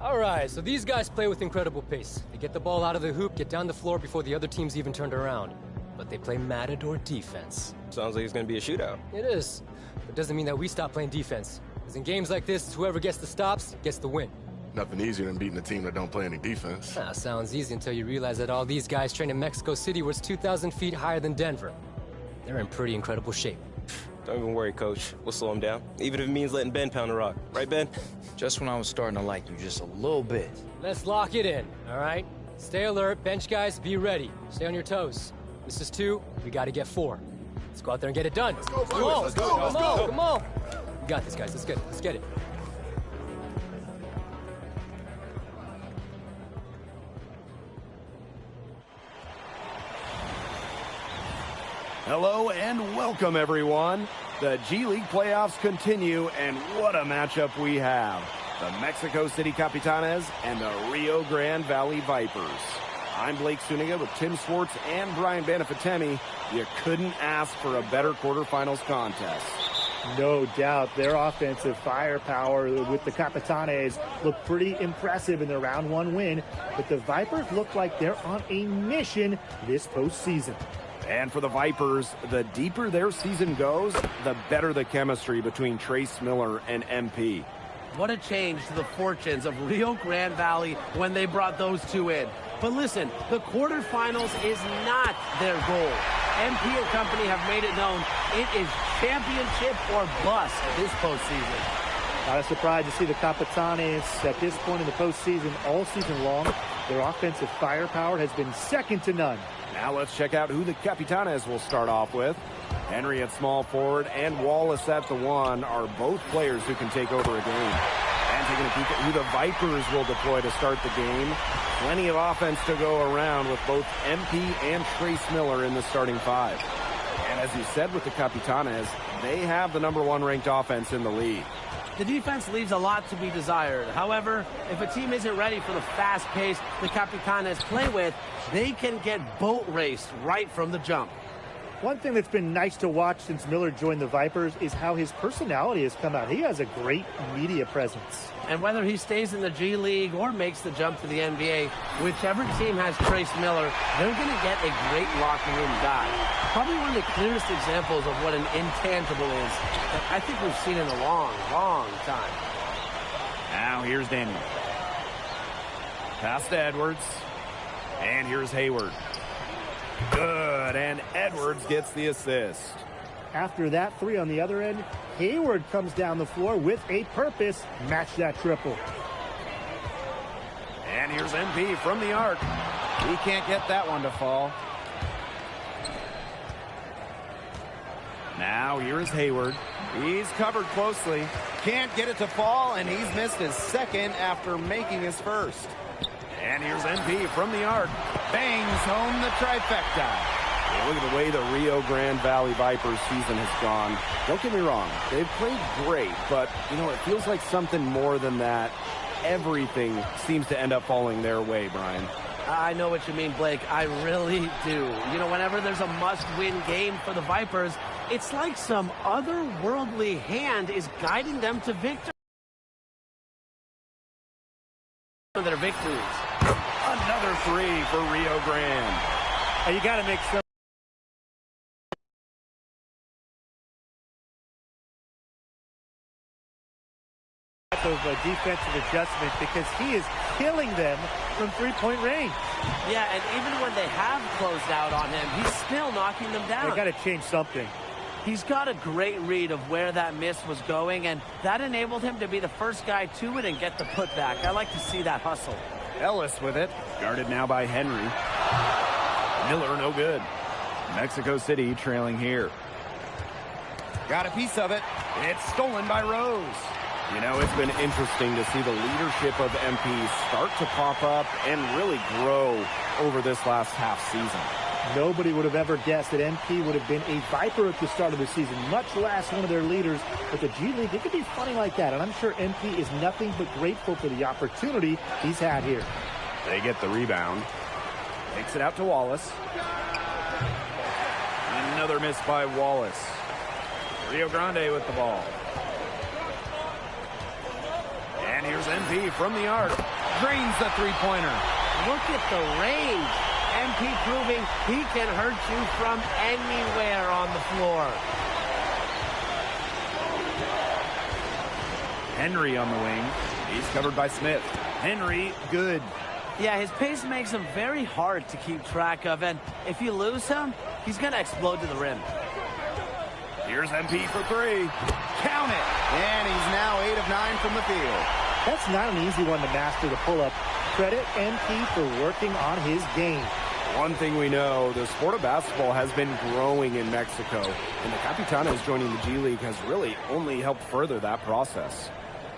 All right, so these guys play with incredible pace. They get the ball out of the hoop, get down the floor before the other team's even turned around. But they play matador defense. Sounds like it's going to be a shootout. It is. But it doesn't mean that we stop playing defense. Because in games like this, whoever gets the stops gets the win. Nothing easier than beating a team that don't play any defense. Sounds easy until you realize that all these guys train in Mexico City where it's 2,000 feet higher than Denver. They're in pretty incredible shape. Don't even worry, Coach. We'll slow him down. Even if it means letting Ben pound the rock. Right, Ben? Just when I was starting to like you just a little bit. Let's lock it in, all right? Stay alert. Bench guys, be ready. Stay on your toes. This is 2. We got to get 4. Let's go out there and get it done. Let's go, come on, let's go, let's go. Come on. We got this, guys. Let's get it. Let's get it. Hello and welcome, everyone. The G League playoffs continue, and what a matchup we have. The Mexico City Capitanes and the Rio Grande Valley Vipers. I'm Blake Suniga with Tim Swartz and Brian Banafitemi. You couldn't ask for a better quarterfinals contest. No doubt. Their offensive firepower with the Capitanes looked pretty impressive in their round 1 win, but the Vipers look like they're on a mission this postseason. And for the Vipers, the deeper their season goes, the better the chemistry between Trace Miller and MP. What a change to the fortunes of Rio Grande Valley when they brought those two in. But listen, the quarterfinals is not their goal. MP and company have made it known it is championship or bust this postseason. Not a surprise to see the Capitanes at this point in the postseason all season long. Their offensive firepower has been second to none. Now let's check out who the Capitanes will start off with. Henry at small forward and Wallace at the 1 are both players who can take over a game. And taking a peek at who the Vipers will deploy to start the game. Plenty of offense to go around with both MP and Trace Miller in the starting 5. And as you said with the Capitanes, they have the #1 ranked offense in the league. The defense leaves a lot to be desired. However, if a team isn't ready for the fast pace the Capitanes play with, they can get boat raced right from the jump. One thing that's been nice to watch since Miller joined the Vipers is how his personality has come out. He has a great media presence. And whether he stays in the G League or makes the jump to the NBA, whichever team has Trace Miller, they're going to get a great locker room guy. Probably one of the clearest examples of what an intangible is that I think we've seen in a long, long time. Now here's Daniel. Pass to Edwards. And here's Hayward. Good, and Edwards gets the assist. After that 3 on the other end, Hayward comes down the floor with a purpose. Match that triple. And here's MP from the arc. He can't get that one to fall. Now here is Hayward. He's covered closely. Can't get it to fall, and he's missed his second after making his first. And here's MP from the arc. Bangs home the trifecta. Yeah, look at the way the Rio Grande Valley Vipers season has gone. Don't get me wrong, they've played great, but, you know, it feels like something more than that. Everything seems to end up falling their way, Brian. I know what you mean, Blake. I really do. You know, whenever there's a must-win game for the Vipers, it's like some otherworldly hand is guiding them to victory. Their victories. Another 3 for Rio Grande. And you got to make some type of defensive adjustment because he is killing them from 3-point range. Yeah, and even when they have closed out on him, he's still knocking them down. They got to change something. He's got a great read of where that miss was going, and that enabled him to be the first guy to it and get the putback. I like to see that hustle. Ellis with it. Guarded now by Henry. Miller no good. Mexico City trailing here. Got a piece of it. It's stolen by Rose. You know, it's been interesting to see the leadership of MP start to pop up and really grow over this last half season. Nobody would have ever guessed that MP would have been a Viper at the start of the season, much less one of their leaders. But the G League, it could be funny like that, and I'm sure MP is nothing but grateful for the opportunity he's had here. They get the rebound. Takes it out to Wallace. Another miss by Wallace. Rio Grande with the ball. And here's MP. MP from the arc. Drains the three-pointer. Look at the range. MP proving he can hurt you from anywhere on the floor. Henry on the wing. He's covered by Smith. Henry, good. Yeah, his pace makes him very hard to keep track of, and if you lose him, he's going to explode to the rim. Here's MP for three. Count it. And he's now 8 of 9 from the field. That's not an easy one to master, the pull-up. Credit MP for working on his game. One thing we know, the sport of basketball has been growing in Mexico, and the Capitanes joining the G League has really only helped further that process.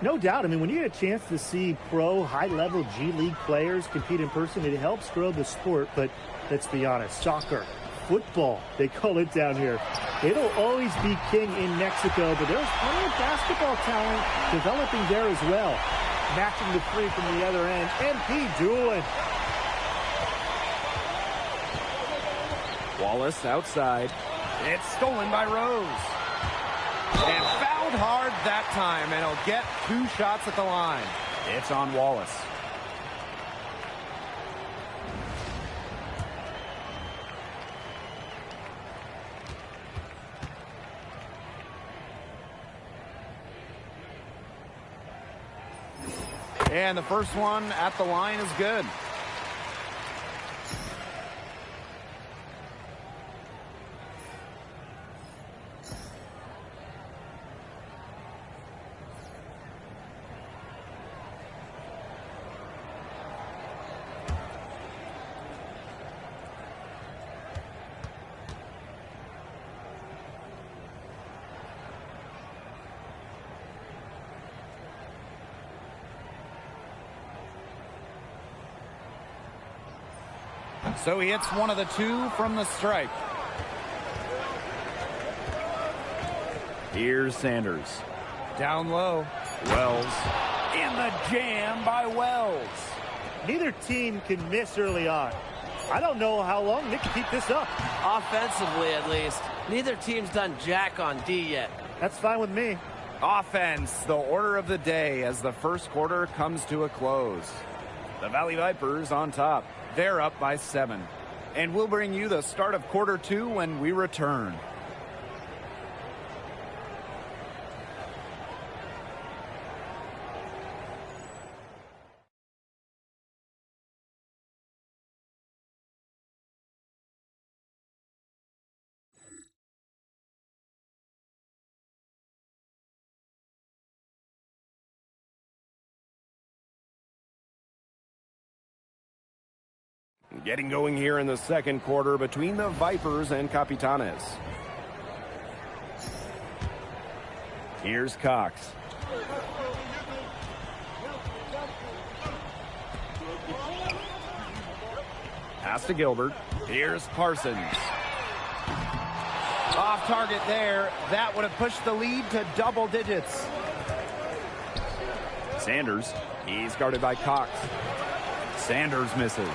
No doubt. I mean, when you get a chance to see pro, high-level G League players compete in person, it helps grow the sport. But let's be honest, soccer, football, they call it down here. It'll always be king in Mexico, but there's plenty of basketball talent developing there as well. Matching the three from the other end. MP dueling. Wallace outside. It's stolen by Rose. And fouled hard that time, and he'll get 2 shots at the line. It's on Wallace. And the first one at the line is good. So he hits one of the 2 from the stripe. Here's Sanders. Down low. Wells. In the jam by Wells. Neither team can miss early on. I don't know how long they can keep this up. Offensively, at least. Neither team's done jack on D yet. That's fine with me. Offense, the order of the day as the first quarter comes to a close. The Valley Vipers on top. They're up by 7. And we'll bring you the start of quarter 2 when we return. Getting going here in the second quarter between the Vipers and Capitanes. Here's Cox. Pass to Gilbert. Here's Parsons. Off target there. That would have pushed the lead to double digits. Sanders. He's guarded by Cox. Sanders misses.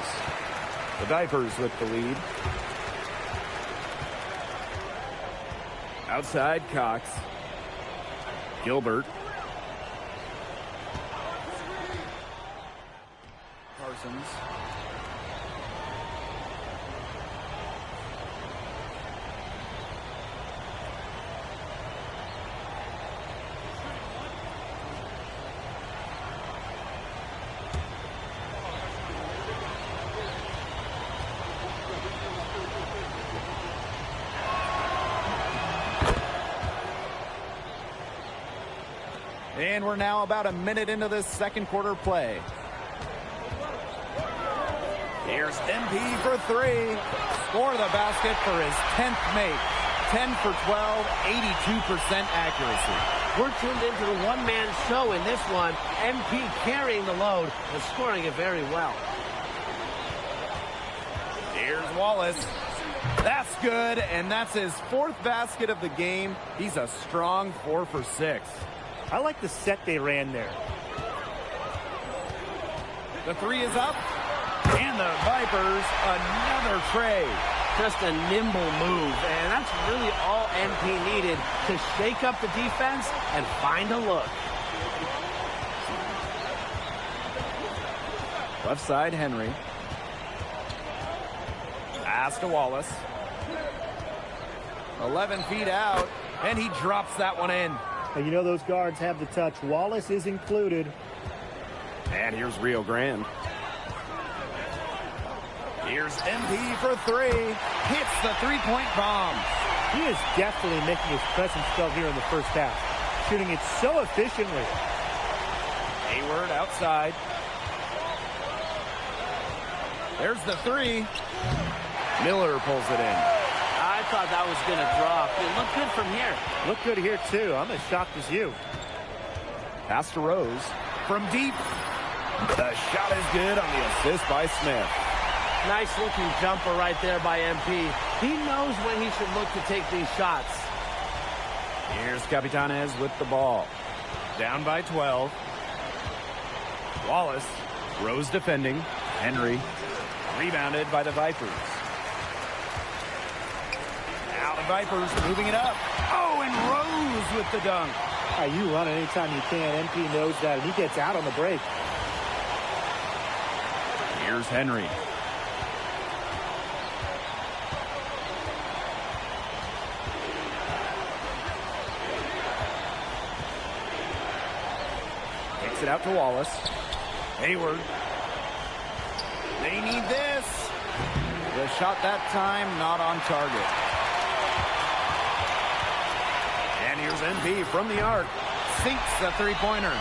The Vipers with the lead. Outside, Cox. Gilbert. Parsons. And we're now about a minute into this second quarter play. Here's MP for 3. Score the basket for his 10th make. 10 for 12, 82% accuracy. We're tuned into the one-man show in this one. MP carrying the load and scoring it very well. Here's Wallace. That's good, and that's his 4th basket of the game. He's a strong 4 for 6. I like the set they ran there. The 3 is up, and the Vipers another trade. Just a nimble move, and that's really all MP needed to shake up the defense and find a look. Left side, Henry. Pass to Wallace. 11 feet out, and he drops that one in. And you know those guards have the touch. Wallace is included. And here's Rio Grande. Here's MP for three. Hits the three-point bomb. He is definitely making his presence felt here in the first half. Shooting it so efficiently. Hayward outside. There's the three. Miller pulls it in. I thought that was going to drop. It looked good from here. Look good here, too. I'm as shocked as you. Pass to Rose. From deep. The shot is good on the assist by Smith. Nice looking jumper right there by MP. He knows when he should look to take these shots. Here's Capitanes with the ball. Down by 12. Wallace. Rose defending. Henry. Rebounded by the Vipers. Now the Vipers moving it up. Oh, and Rose with the dunk. You run it anytime you can. MP knows that, and he gets out on the break. Here's Henry. Takes it out to Wallace. Hayward. They need this. The shot that time not on target. And here's MP from the arc. Sinks the three-pointer.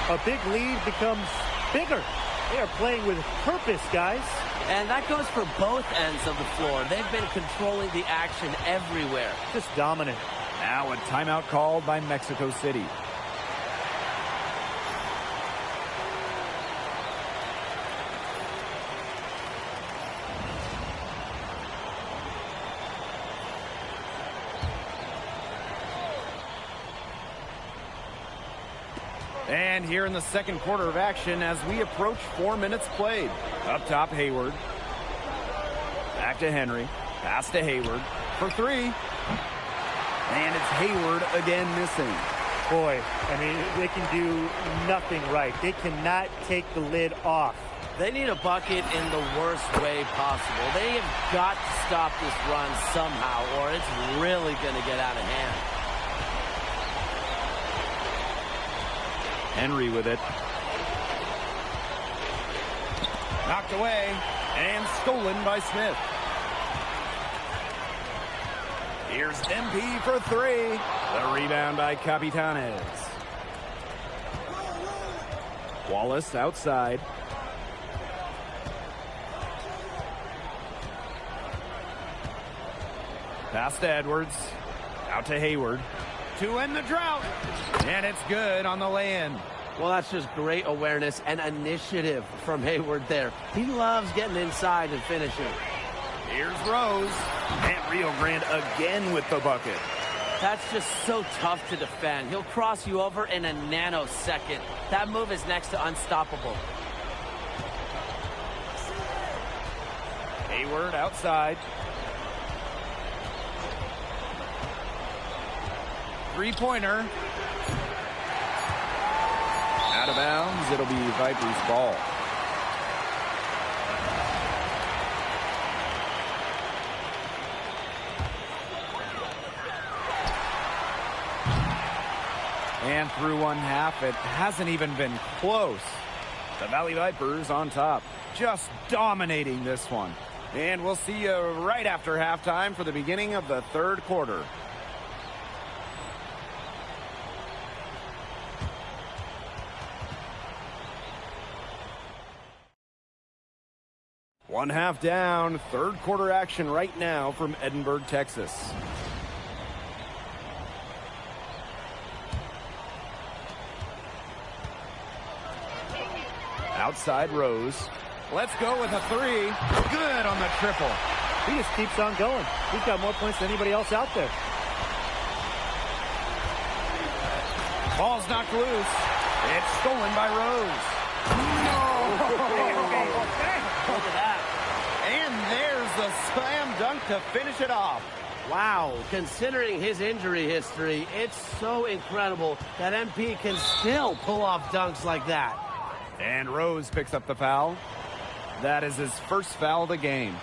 A big lead becomes bigger. They are playing with purpose, guys. And that goes for both ends of the floor. They've been controlling the action everywhere. Just dominant. Now a timeout called by Mexico City. And here in the second quarter of action as we approach 4 minutes played. Up top, Hayward. Back to Henry. Pass to Hayward for three. And it's Hayward again missing. Boy, I mean, they can do nothing right. They cannot take the lid off. They need a bucket in the worst way possible. They have got to stop this run somehow, or it's really going to get out of hand. Henry with it. Knocked away and stolen by Smith. Here's MP for three. The rebound by Capitanes. Wallace outside. Pass to Edwards. Out to Hayward. To end the drought. And it's good on the lay-in. Well, that's just great awareness and initiative from Hayward there. He loves getting inside and finishing. Here's Rose. And Rio Grande again with the bucket. That's just so tough to defend. He'll cross you over in a nanosecond. That move is next to unstoppable. Hayward outside. Three-pointer. Out of bounds. It'll be Vipers ball. And through one half, it hasn't even been close. The Valley Vipers on top, just dominating this one. And we'll see you right after halftime for the beginning of the third quarter. One half down, third quarter action right now from Edinburgh, Texas. Outside Rose. Let's go with a three. Good on the triple. He just keeps on going. He's got more points than anybody else out there. Ball's knocked loose. It's stolen by Rose. Look at that. And there's the slam dunk to finish it off. Wow, considering his injury history, it's so incredible that MP can still pull off dunks like that. And Rose picks up the foul. That is his first foul of the game.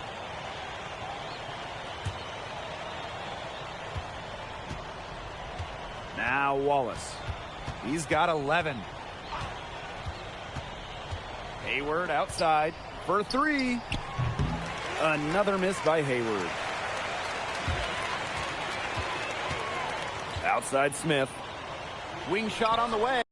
Now Wallace. He's got 11. Hayward outside for three. Another miss by Hayward. Outside Smith. Wing shot on the way.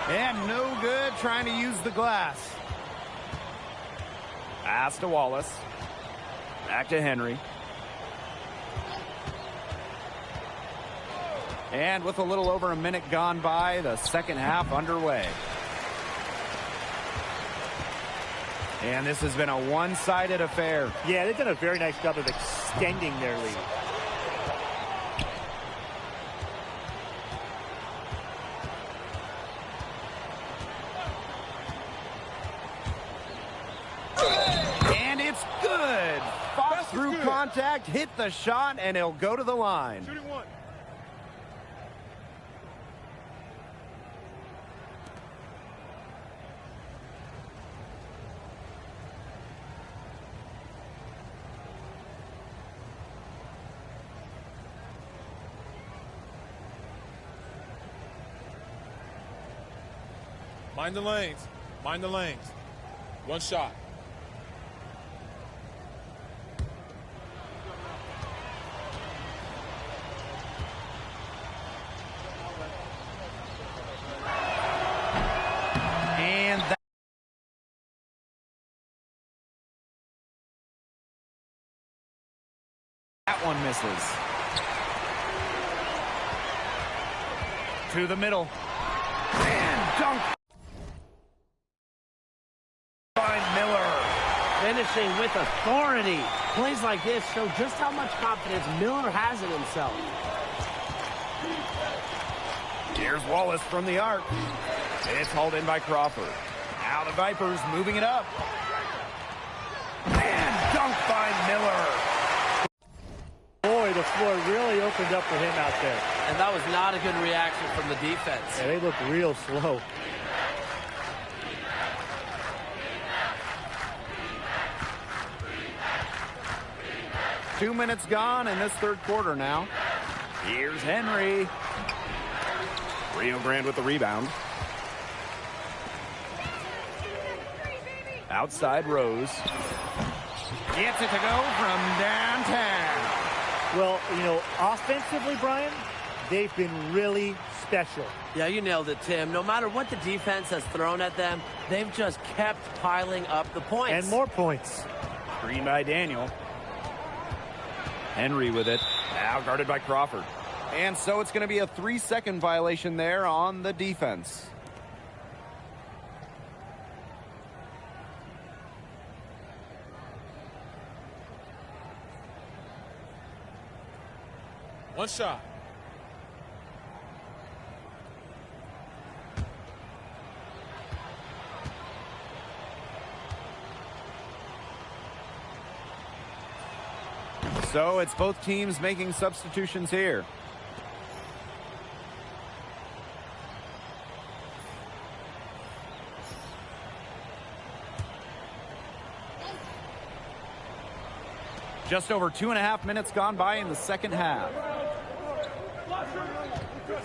And no good trying to use the glass. Pass to Wallace. Back to Henry. And with a little over a minute gone by, the second half underway. And this has been a one-sided affair. Yeah, they've done a very nice job of extending their lead. And it's good. Fought through contact, hit the shot, and he'll go to the line. Shooting one. Mind the lanes. Mind the lanes. One shot. And that one misses. To the middle. And dunk. By Miller. Finishing with authority. Plays like this show just how much confidence Miller has in himself. Here's Wallace from the arc. It's hauled in by Crawford. Now the Vipers moving it up. And dunked by Miller. Boy, the floor really opened up for him out there. And that was not a good reaction from the defense. Yeah, they look real slow. Two minutes gone in this third quarter now. Here's Henry. Rio Grande with the rebound. Outside Rose. Gets it to go from downtown. Well, you know, offensively, Brian, they've been really special. Yeah, you nailed it, Tim. No matter what the defense has thrown at them, they've just kept piling up the points. And more points. Screen by Daniel. Henry with it. Now guarded by Crawford. And so it's going to be a 3-second violation there on the defense. One shot. So it's both teams making substitutions here. Just over 2.5 minutes gone by in the second half.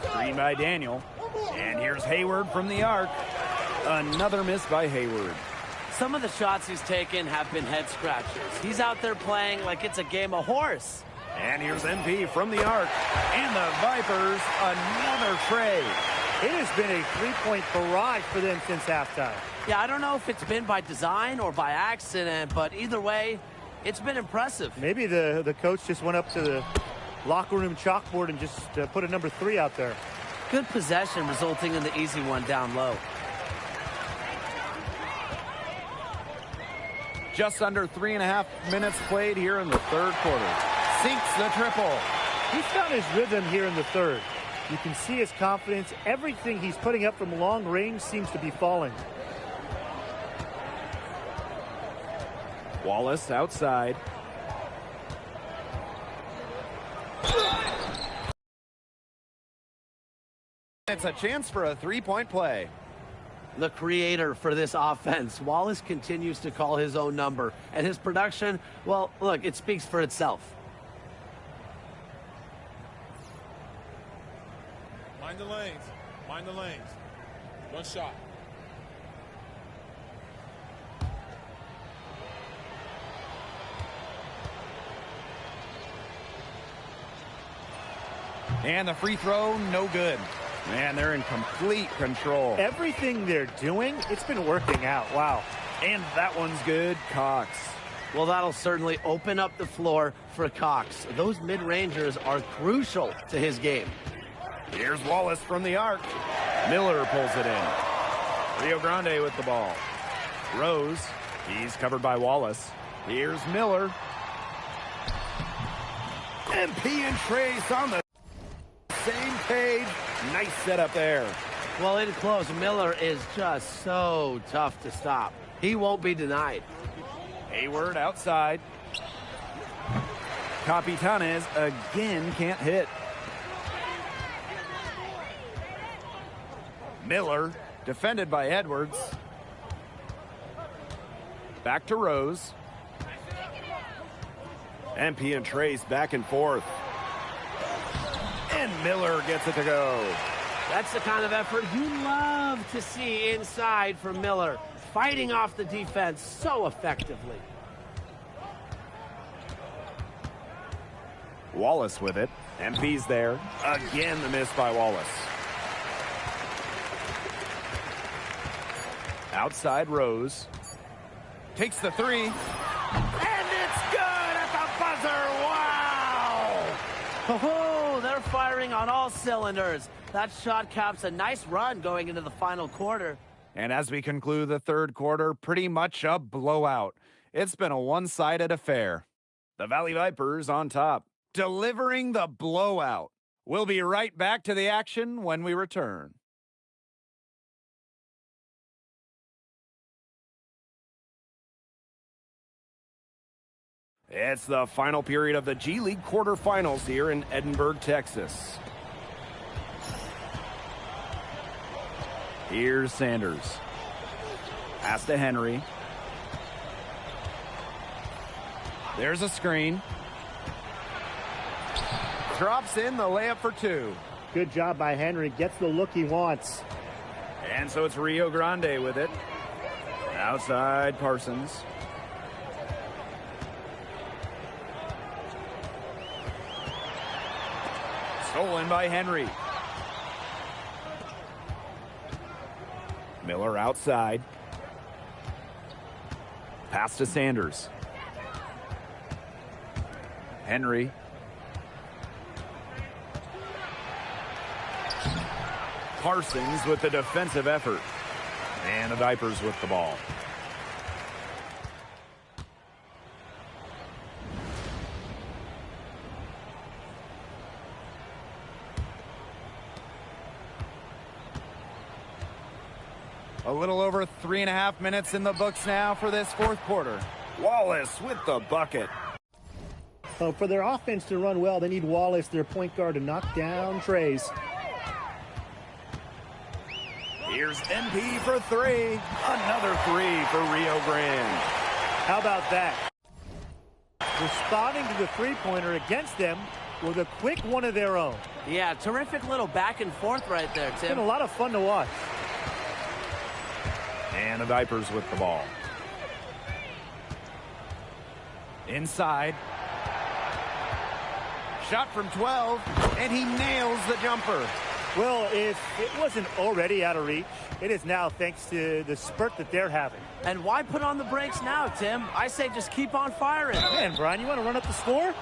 Screen by Daniel. And here's Hayward from the arc. Another miss by Hayward. Some of the shots he's taken have been head scratchers. He's out there playing like it's a game of horse. And here's MP from the arc. And the Vipers, another trade. It has been a three-point barrage for them since halftime. Yeah, I don't know if it's been by design or by accident, but either way, it's been impressive. Maybe the coach just went up to the locker room chalkboard and just put a number 3 out there. Good possession resulting in the easy one down low. Just under 3.5 minutes played here in the third quarter. Sinks the triple. He's found his rhythm here in the third. You can see his confidence. Everything he's putting up from long range seems to be falling. Wallace outside. It's a chance for a three-point play. The creator for this offense, Wallace continues to call his own number. And his production, well, look, it speaks for itself. Mind the lanes. Mind the lanes. One shot. And the free throw, no good. Man, they're in complete control. Everything they're doing, it's been working out. Wow. And that one's good. Cox. Well, that'll certainly open up the floor for Cox. Those mid-rangers are crucial to his game. Here's Wallace from the arc. Miller pulls it in. Rio Grande with the ball. Rose. He's covered by Wallace. Here's Miller. MP and Trace on the same page. Nice setup there. Well, in close, Miller is just so tough to stop. He won't be denied. Hayward outside. Capitanes again can't hit. Miller, defended by Edwards. Back to Rose. MP and Trace back and forth. And Miller gets it to go. That's the kind of effort you love to see inside from Miller, fighting off the defense so effectively. Wallace with it. MP's there. Again, the miss by Wallace. Outside Rose. Takes the three. And it's good at the buzzer. Wow! Oh, they're firing on all cylinders. That shot caps a nice run going into the final quarter. And as we conclude the third quarter, pretty much a blowout. It's been a one-sided affair. The Valley Vipers on top, delivering the blowout. We'll be right back to the action when we return. It's the final period of the G League quarterfinals here in Edinburgh, Texas. Here's Sanders. Pass to Henry. There's a screen. Drops in the layup for two. Good job by Henry. Gets the look he wants. And so it's Rio Grande with it. Outside Parsons. Stolen by Henry. Miller outside. Pass to Sanders. Henry. Parsons with the defensive effort. And the Vipers with the ball. A little over 3.5 minutes in the books now for this fourth quarter. Wallace with the bucket. So for their offense to run well, they need Wallace, their point guard, to knock down Trace. Here's MP for three. Another three for Rio Grande. How about that? Responding to the three-pointer against them with a quick one of their own. Yeah, terrific little back and forth right there, It's Tim. been a lot of fun to watch. And the Vipers with the ball. Inside. Shot from 12, and he nails the jumper. Well, if it wasn't already out of reach, it is now thanks to the spurt that they're having. And why put on the brakes now, Tim? I say just keep on firing. Man, Brian, you want to run up the score?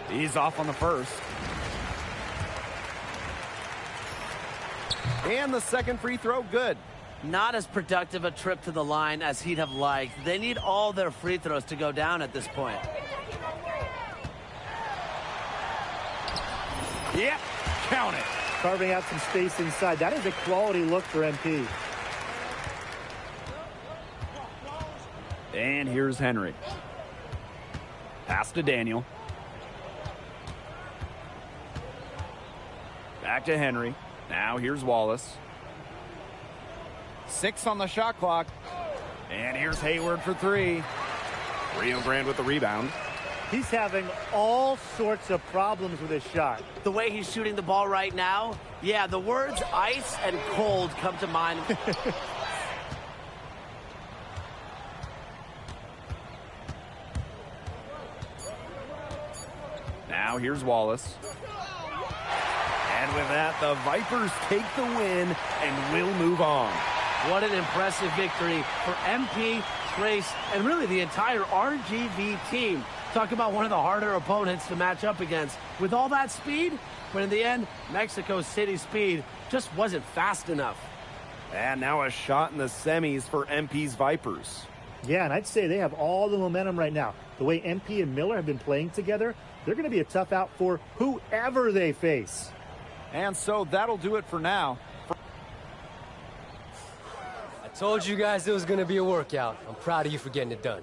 He's off on the first. And the second free throw, good. Not as productive a trip to the line as he'd have liked. They need all their free throws to go down at this point. Yep, count it. Carving out some space inside. That is a quality look for MP. And here's Henry. Pass to Daniel. Back to Henry. Now here's Wallace. 6 on the shot clock. And here's Hayward for three. Rio Grande with the rebound. He's having all sorts of problems with his shot. The way he's shooting the ball right now, yeah, the words ice and cold come to mind. Now here's Wallace. And with that, the Vipers take the win and will move on. What an impressive victory for MP, Trace, and really the entire RGV team. Talk about one of the harder opponents to match up against with all that speed, but in the end, Mexico City speed just wasn't fast enough. And now a shot in the semis for MP's Vipers. Yeah, and I'd say they have all the momentum right now. The way MP and Miller have been playing together, they're going to be a tough out for whoever they face. And so that'll do it for now. I told you guys it was gonna be a workout. I'm proud of you for getting it done.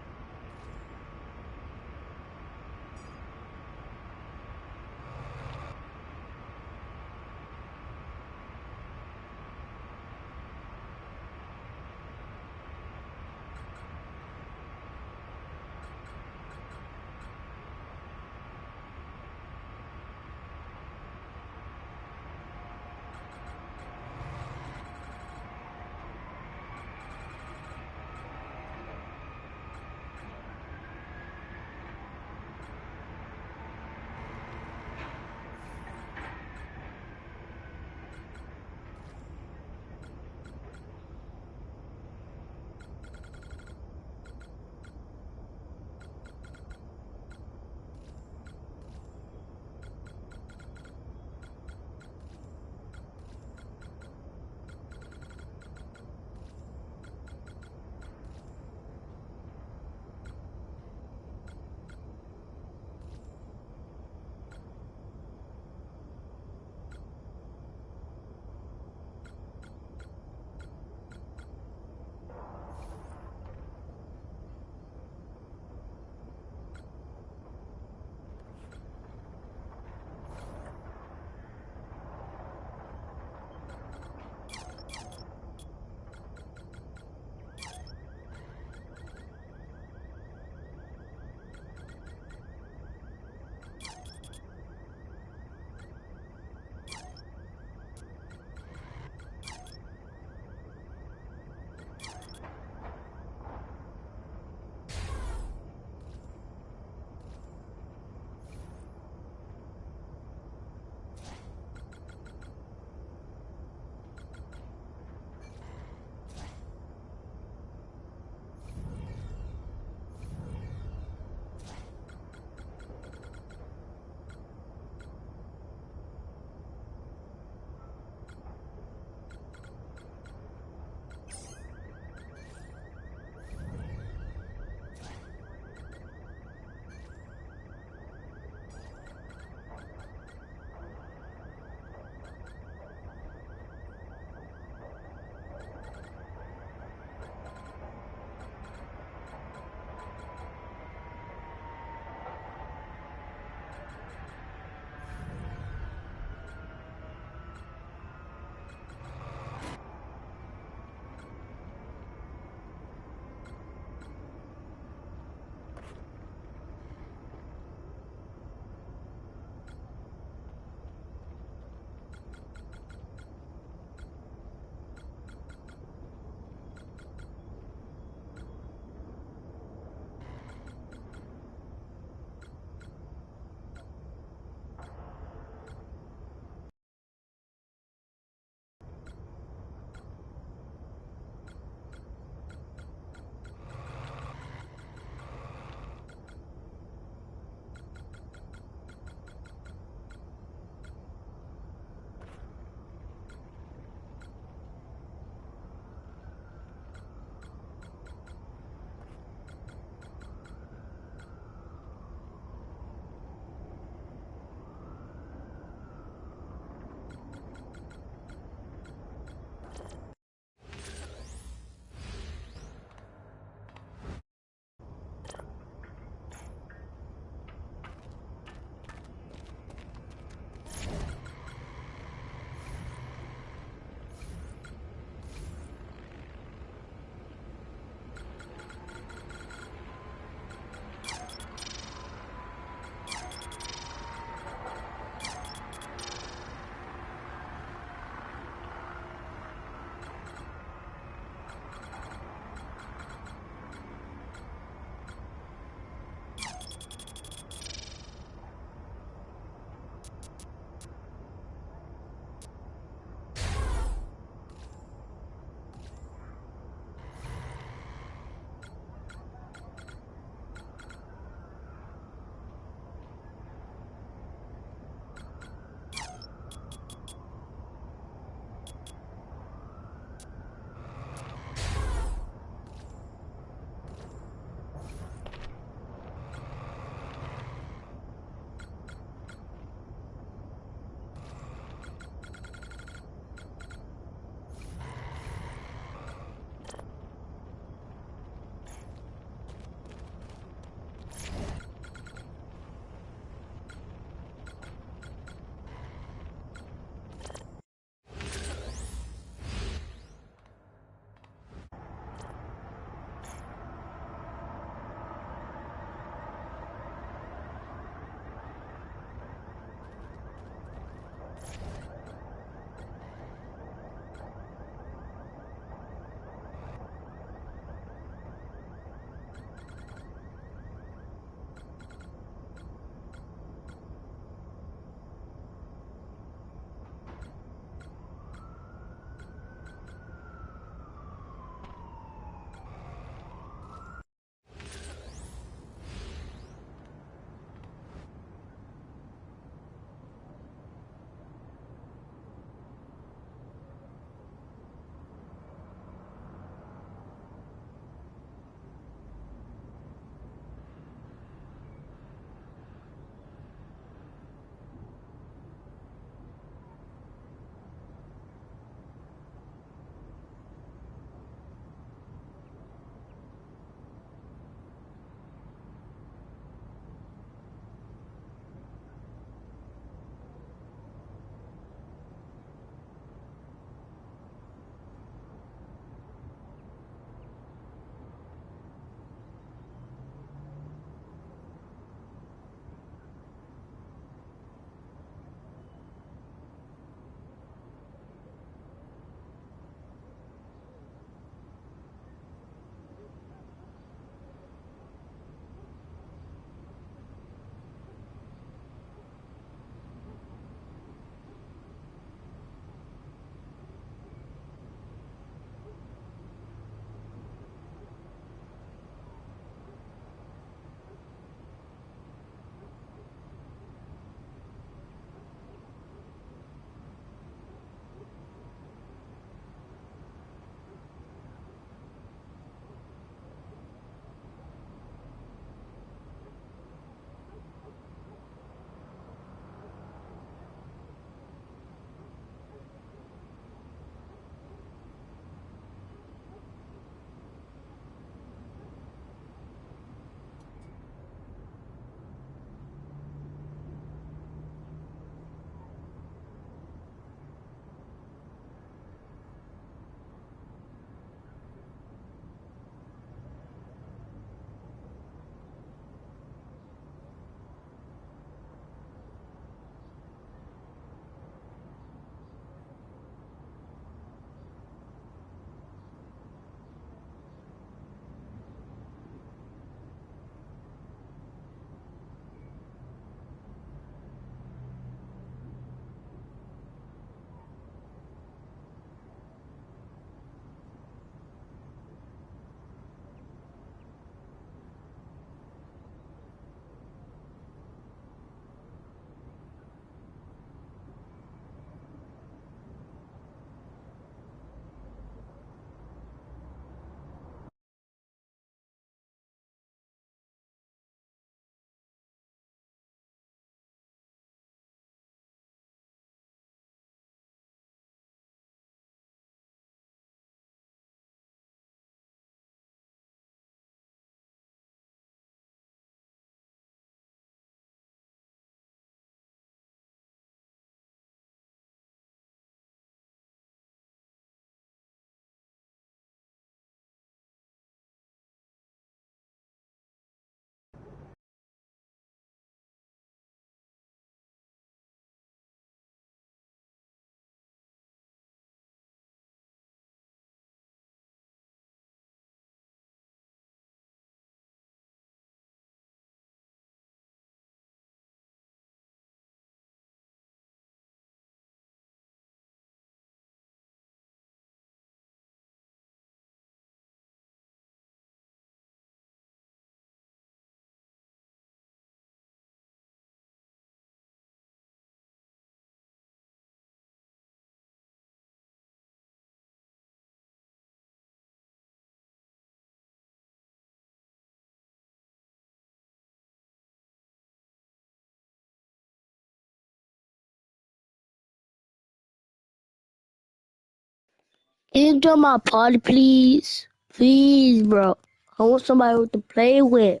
Can you join my party, please? Please, bro. I want somebody to play with.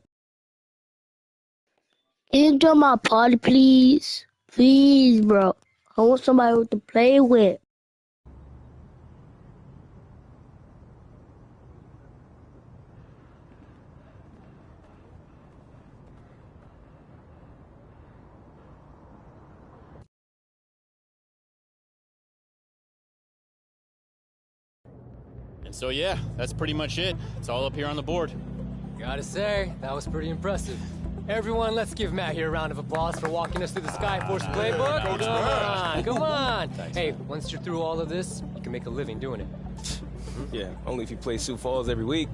Can you join my party, please? Please, bro. I want somebody to play with. And so, yeah, that's pretty much it. It's all up here on the board. Gotta say, that was pretty impressive. Everyone, let's give Matt here a round of applause for walking us through the Skyforce playbook. Come on. Hey, once you're through all of this, you can make a living doing it. Yeah, only if you play Sioux Falls every week.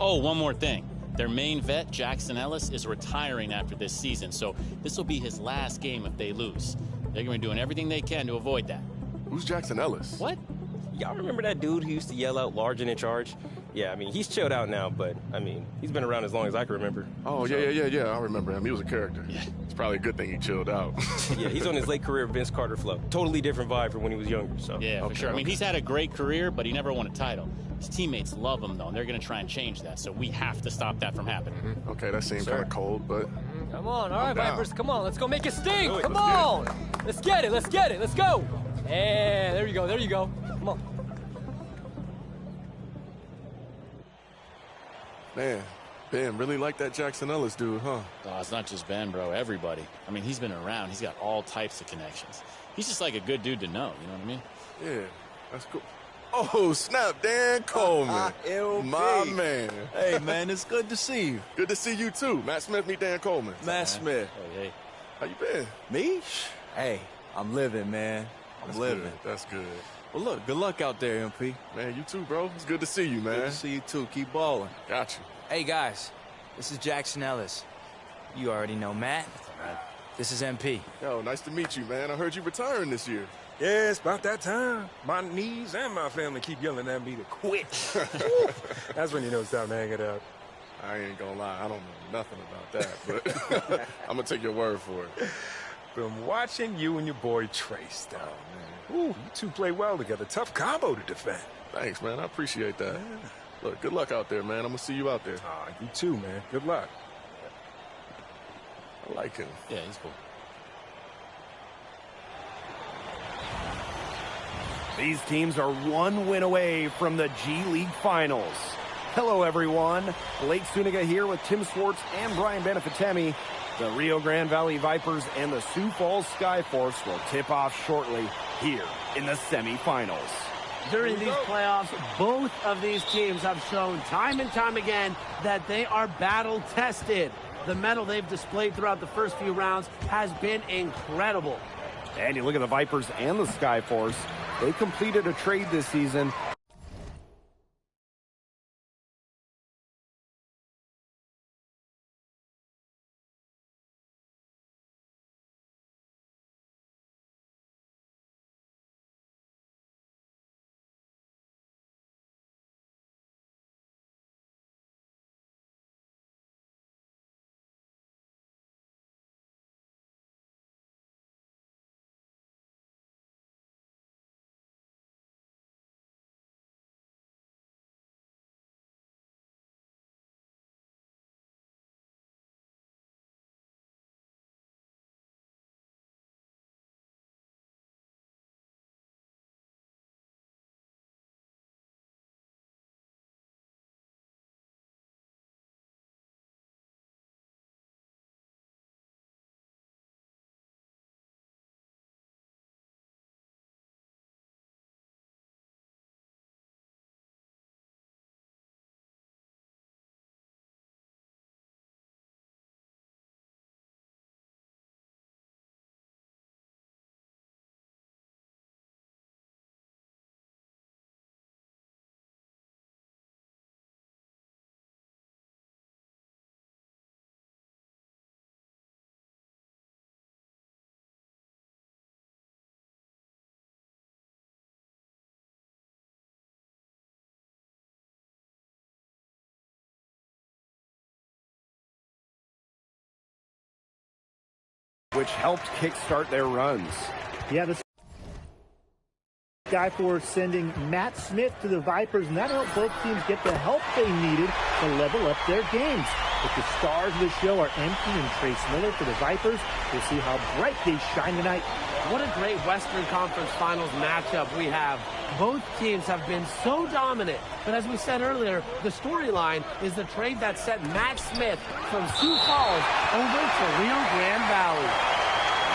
Oh, one more thing. Their main vet, Jackson Ellis, is retiring after this season, so this will be his last game if they lose. They're going to be doing everything they can to avoid that. Who's Jackson Ellis? What? Y'all remember that dude who used to yell out large and in charge? Yeah, I mean, he's chilled out now, but, I mean, he's been around as long as I can remember. Oh, yeah. I remember him. He was a character. Yeah. It's probably a good thing he chilled out. Yeah, he's on his late career Vince Carter flow. Totally different vibe from when he was younger, so. Yeah, for sure. I mean, he's had a great career, but he never won a title. His teammates love him, though, and they're going to try and change that, so we have to stop that from happening. Okay, that seems kind of cold, but... Come on, all right, down. Vipers, come on, let's go make it sting. Do it, Come let's on. Let's get it, let's go. And there you go. Come on. Man, Ben really like that Jackson Ellis dude, huh? Oh, it's not just Ben, bro. Everybody. I mean, he's been around. He's got all types of connections. He's just like a good dude to know, you know what I mean? Yeah, that's cool. Oh, snap, Dan Coleman. My man. Hey, man, it's good to see you. Good to see you, too. Matt Smith, meet Dan Coleman. Matt Smith. Hey. How you been? Me? Hey, I'm living, man. I'm living. Good. That's good. Well, look, good luck out there, MP. Man, you too, bro. It's good to see you, man. Good to see you, too. Keep balling. Got you. Hey, guys. This is Jackson Ellis. You already know Matt. This is MP. Yo, nice to meet you, man. I heard you retiring this year. Yeah, it's about that time. My knees and my family keep yelling at me to quit. That's when you know it's time to hang it up. I ain't gonna lie, I don't know nothing about that, but I'm gonna take your word for it. Been watching you and your boy Trace, though, man. Ooh, you two play well together. Tough combo to defend. Thanks, man. I appreciate that. Look, good luck out there, man. I'm gonna see you out there. You too, man. Good luck. I like him. Yeah, he's cool. These teams are one win away from the G League Finals. Hello, everyone. Blake Suniga here with Tim Swartz and Brian Benefitemi. The Rio Grande Valley Vipers and the Sioux Falls Skyforce will tip off shortly here in the semifinals. During these playoffs, both of these teams have shown time and time again that they are battle-tested. The mettle they've displayed throughout the first few rounds has been incredible. And you look at the Vipers and the Skyforce. They completed a trade this season which helped kickstart their runs. Yeah, this Skyforce sending Matt Smith to the Vipers, and that helped both teams get the help they needed to level up their games. But the stars of the show are MP and Trace Miller for the Vipers. We'll see how bright they shine tonight. What a great Western Conference Finals matchup we have. Both teams have been so dominant. But as we said earlier, the storyline is the trade that sent Matt Smith from Sioux Falls over to Rio Grande Valley.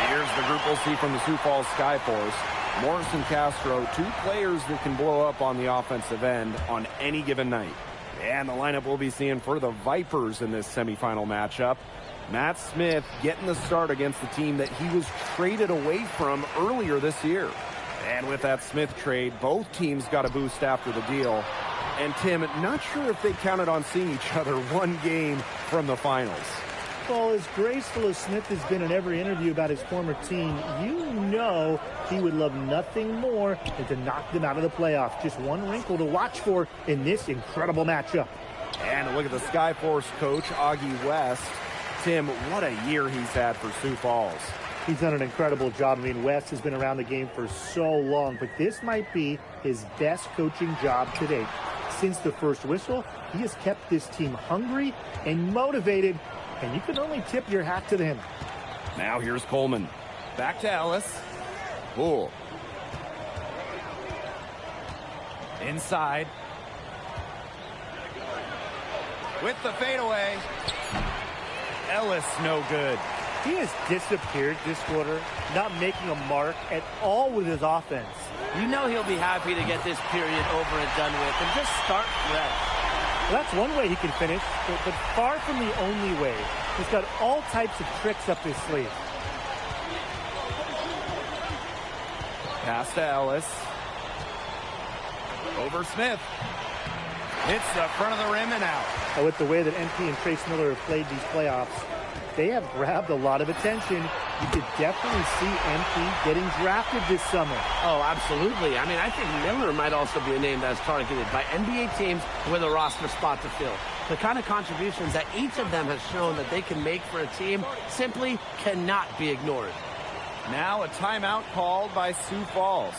Here's the group we'll see from the Sioux Falls Skyforce. Morrison Castro, two players that can blow up on the offensive end on any given night. And the lineup we'll be seeing for the Vipers in this semifinal matchup. Matt Smith getting the start against the team that he was traded away from earlier this year. And with that Smith trade, both teams got a boost after the deal. And Tim, not sure if they counted on seeing each other one game from the finals. Well, as graceful as Smith has been in every interview about his former team, you know he would love nothing more than to knock them out of the playoffs. Just one wrinkle to watch for in this incredible matchup. And look at the Skyforce coach, Augie West. Tim, what a year he's had for Sioux Falls. He's done an incredible job. I mean, West has been around the game for so long, but this might be his best coaching job to date. Since the first whistle, he has kept this team hungry and motivated, and you can only tip your hat to him. Now here's Coleman. Back to Ellis. Poole. Inside. With the fadeaway. Ellis no good. He has disappeared this quarter, not making a mark at all with his offense. You know he'll be happy to get this period over and done with and just start fresh. Well, that's one way he can finish, but far from the only way. He's got all types of tricks up his sleeve. Pass to Ellis. Over Smith. Hits the front of the rim and out. And with the way that MP and Trace Miller have played these playoffs, they have grabbed a lot of attention. You could definitely see MP getting drafted this summer. Oh, absolutely. I mean, I think Miller might also be a name that's targeted by NBA teams with a roster spot to fill. The kind of contributions that each of them has shown that they can make for a team simply cannot be ignored. Now a timeout called by Sioux Falls.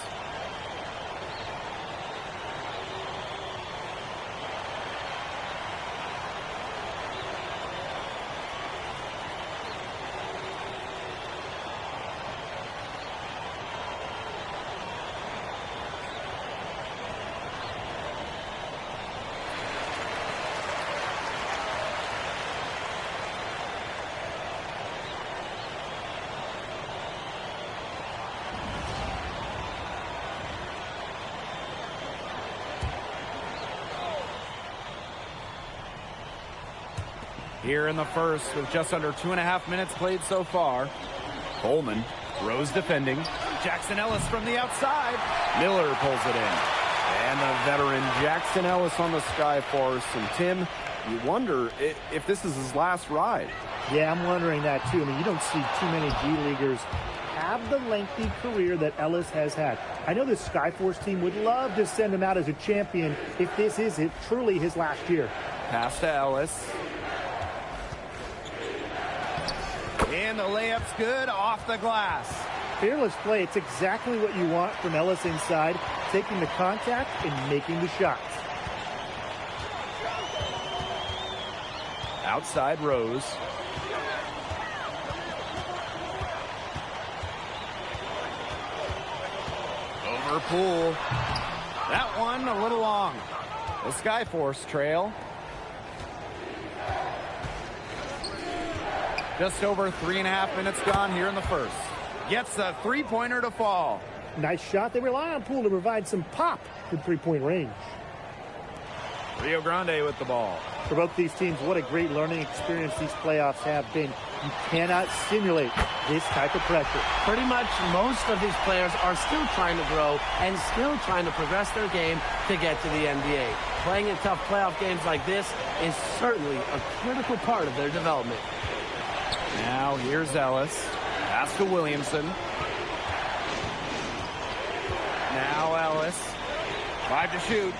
Here in the first with just under 2.5 minutes played so far. Coleman, Rose defending. Jackson Ellis from the outside. Miller pulls it in. And the veteran Jackson Ellis on the Skyforce. And Tim, you wonder if this is his last ride. Yeah, I'm wondering that too. I mean, you don't see too many G-Leaguers have the lengthy career that Ellis has had. I know the Skyforce team would love to send him out as a champion if this is truly his last year. Pass to Ellis. And the layup's good off the glass. Fearless play. It's exactly what you want from Ellis inside, taking the contact and making the shots. Outside Rose. Over Poole. That one a little long. The Skyforce trail. Just over 3.5 minutes gone here in the first. Gets a three-pointer to fall. Nice shot. They rely on Poole to provide some pop from three-point range. Rio Grande with the ball. For both these teams, what a great learning experience these playoffs have been. You cannot simulate this type of pressure. Pretty much most of these players are still trying to grow and still trying to progress their game to get to the NBA. Playing in tough playoff games like this is certainly a critical part of their development. Now here's Ellis. Pass to Williamson. Now Ellis. 5 to shoot.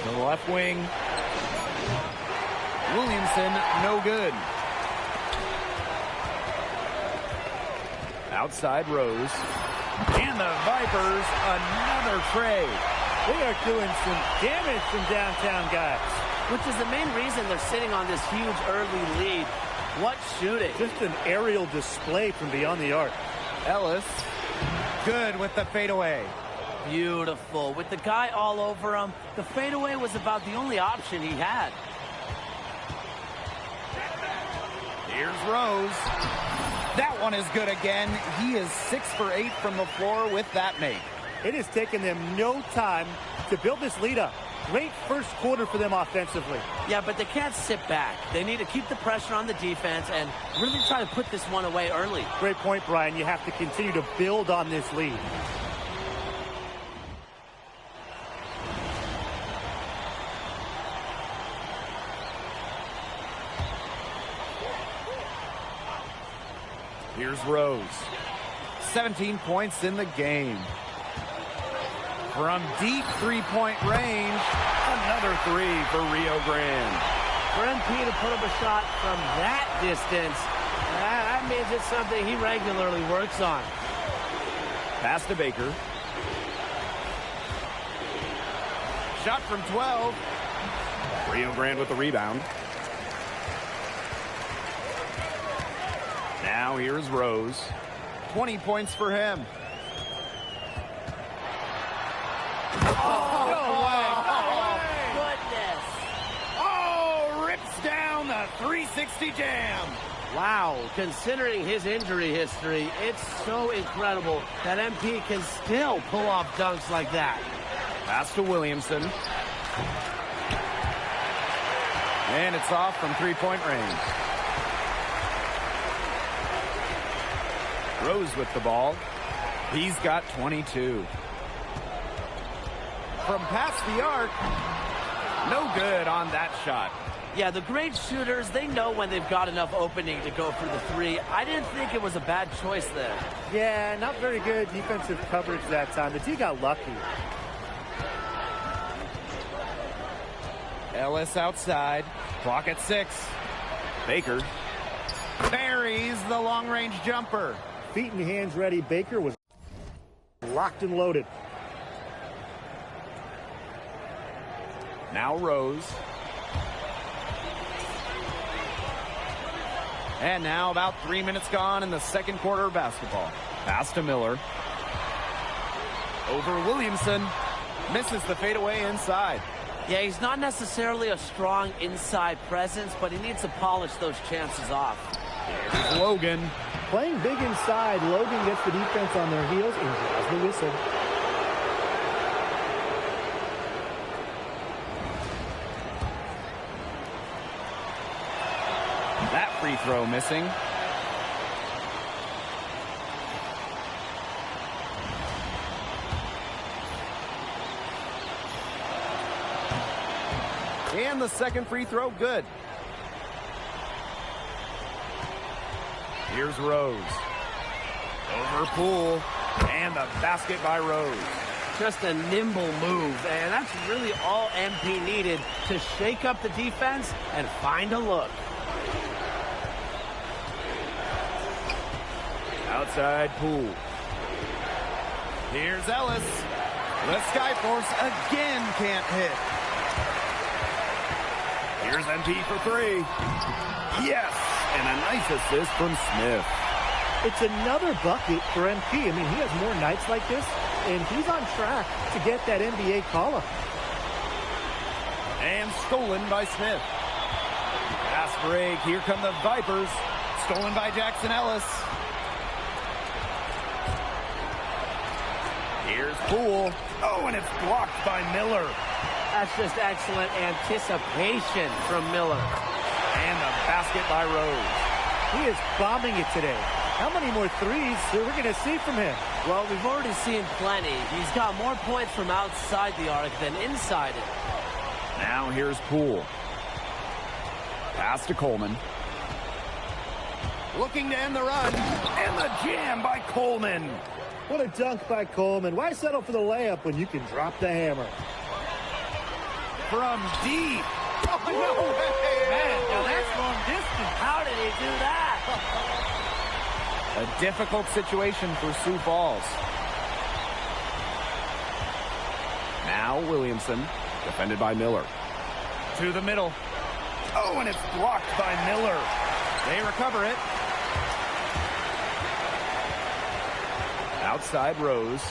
To the left wing. Williamson, no good. Outside Rose. And the Vipers, another trade. They are doing some damage from downtown, guys. Which is the main reason they're sitting on this huge early lead. What shooting. Just an aerial display from beyond the arc. Ellis, good with the fadeaway. Beautiful. With the guy all over him, the fadeaway was about the only option he had. Here's Rose. That one is good again. He is 6 for 8 from the floor with that make. It has taken them no time to build this lead up. Great first quarter for them offensively. Yeah, but they can't sit back. They need to keep the pressure on the defense and really try to put this one away early. Great point, Brian. You have to continue to build on this lead. Here's Rose. 17 points in the game. From deep three-point range, another three for Rio Grande. For MP to put up a shot from that distance, that means it's something he regularly works on. Pass to Baker. Shot from 12. Rio Grande with the rebound. Now here's Rose. 20 points for him. Goodness. Oh, rips down the 360 jam. Wow, considering his injury history, it's so incredible that MP can still pull off dunks like that. Pass to Williamson. And it's off from three-point range. Rose with the ball. He's got 22. From past the arc, no good on that shot. Yeah, the great shooters, they know when they've got enough opening to go for the three. I didn't think it was a bad choice there. Yeah, not very good defensive coverage that time. The D got lucky. Ellis outside. Clock at 6. Baker buries the long-range jumper. Feet and hands ready. Baker was locked and loaded. Now Rose. And now about 3 minutes gone in the second quarter of basketball. Pass to Miller. Over Williamson. Misses the fadeaway inside. Yeah, he's not necessarily a strong inside presence, but he needs to polish those chances off. Here's Logan. Playing big inside, Logan gets the defense on their heels and draws the whistle. That free throw missing. And the second free throw, good. Here's Rose. Over Poole. And the basket by Rose. Just a nimble move, and that's really all MP needed to shake up the defense and find a look. Outside Poole. Here's Ellis. The Skyforce again can't hit. Here's MP for 3. Yes! And a nice assist from Smith. It's another bucket for MP. I mean, he has more nights like this, and he's on track to get that NBA call-up. And stolen by Smith. Fast break. Here come the Vipers. Stolen by Jackson Ellis. Here's Poole. Oh, and it's blocked by Miller. That's just excellent anticipation from Miller. And the basket by Rose. He is bombing it today. How many more threes are we going to see from him? Well, we've already seen plenty. He's got more points from outside the arc than inside it. Now here's Poole. Pass to Coleman. Looking to end the run. And the jam by Coleman. What a dunk by Coleman. Why settle for the layup when you can drop the hammer? From deep. Oh, no way. Man, now that's long distance. How did he do that? A difficult situation for Sioux Falls. Now Williamson, defended by Miller. To the middle. Oh, and it's blocked by Miller. They recover it. Outside Rose.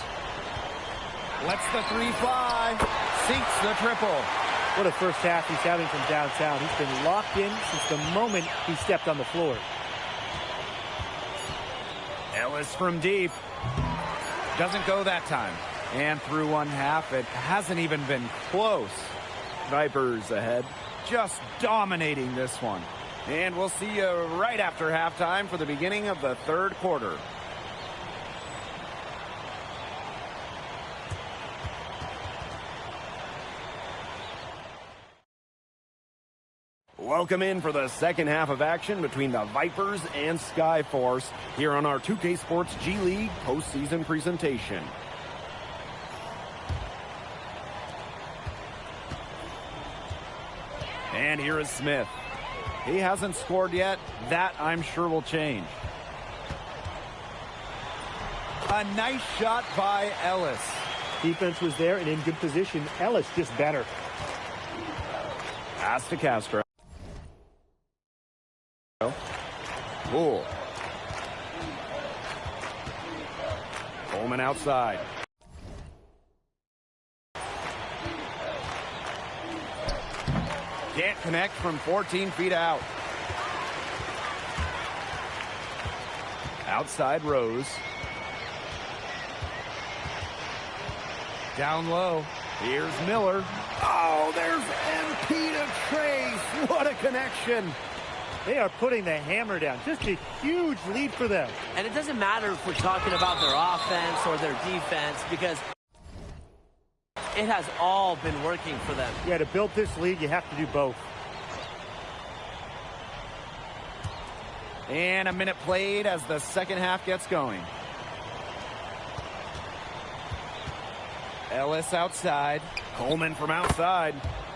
Lets the three fly. Sinks the triple. What a first half he's having from downtown. He's been locked in since the moment he stepped on the floor. Ellis from deep. Doesn't go that time. And through one half, it hasn't even been close. Vipers ahead. Just dominating this one. And we'll see you right after halftime for the beginning of the third quarter. Welcome in for the second half of action between the Vipers and Skyforce here on our 2K Sports G League postseason presentation. And here is Smith. He hasn't scored yet. That, I'm sure, will change. A nice shot by Ellis. Defense was there and in good position. Ellis just better. Pass to Castro. Poole. Coleman outside. Can't connect from 14 feet out. Outside Rose. Down low. Here's Miller. Oh, there's MP to Trace. What a connection. They are putting the hammer down. Just a huge lead for them. And it doesn't matter if we're talking about their offense or their defense, because it has all been working for them. Yeah, to build this lead, you have to do both. And a minute played as the second half gets going. Ellis outside. Coleman from outside.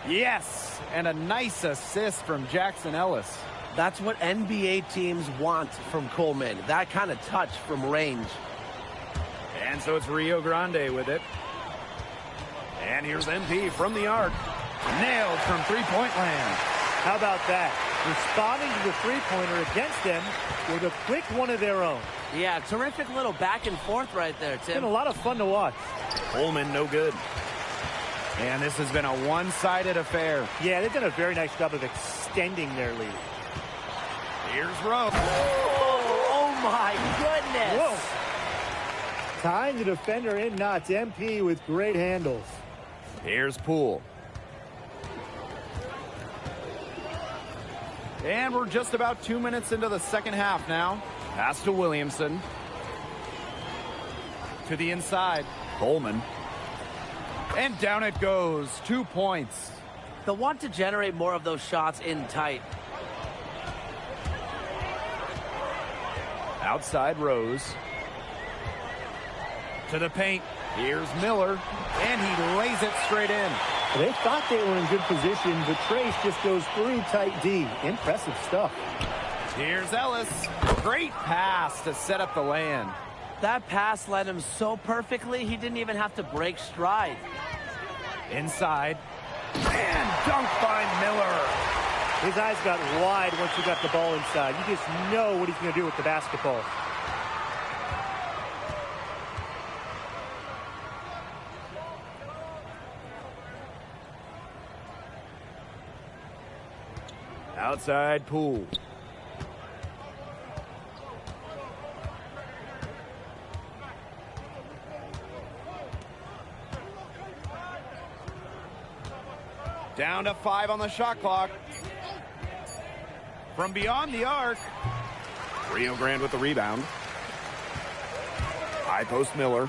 Yes! And a nice assist from Jackson Ellis. That's what NBA teams want from Coleman. That kind of touch from range. And so it's Rio Grande with it. And here's MP from the arc. Nailed from three-point land. How about that? Responding to the three-pointer against them with a quick one of their own. Yeah, terrific little back and forth right there, Tim. Been a lot of fun to watch. Coleman, no good. And this has been a one-sided affair. Yeah, they've done a very nice job of extending their lead. Here's Rose. Oh my goodness. Whoa. Tying the defender in knots. MP with great handles. Here's Poole. And we're just about 2 minutes into the second half now. Pass to Williamson. To the inside. Coleman. And down it goes. 2 points. They'll want to generate more of those shots in tight. Outside Rose. To the paint. Here's Miller. And he lays it straight in. They thought they were in good position, but Trace just goes through tight D. Impressive stuff. Here's Ellis. Great pass to set up the land. That pass led him so perfectly, he didn't even have to break stride. Inside. And dunked by Miller. His eyes got wide once he got the ball inside. You just know what he's going to do with the basketball. Outside Poole. Down to 5 on the shot clock. From beyond the arc. Rio Grande with the rebound. High post Miller.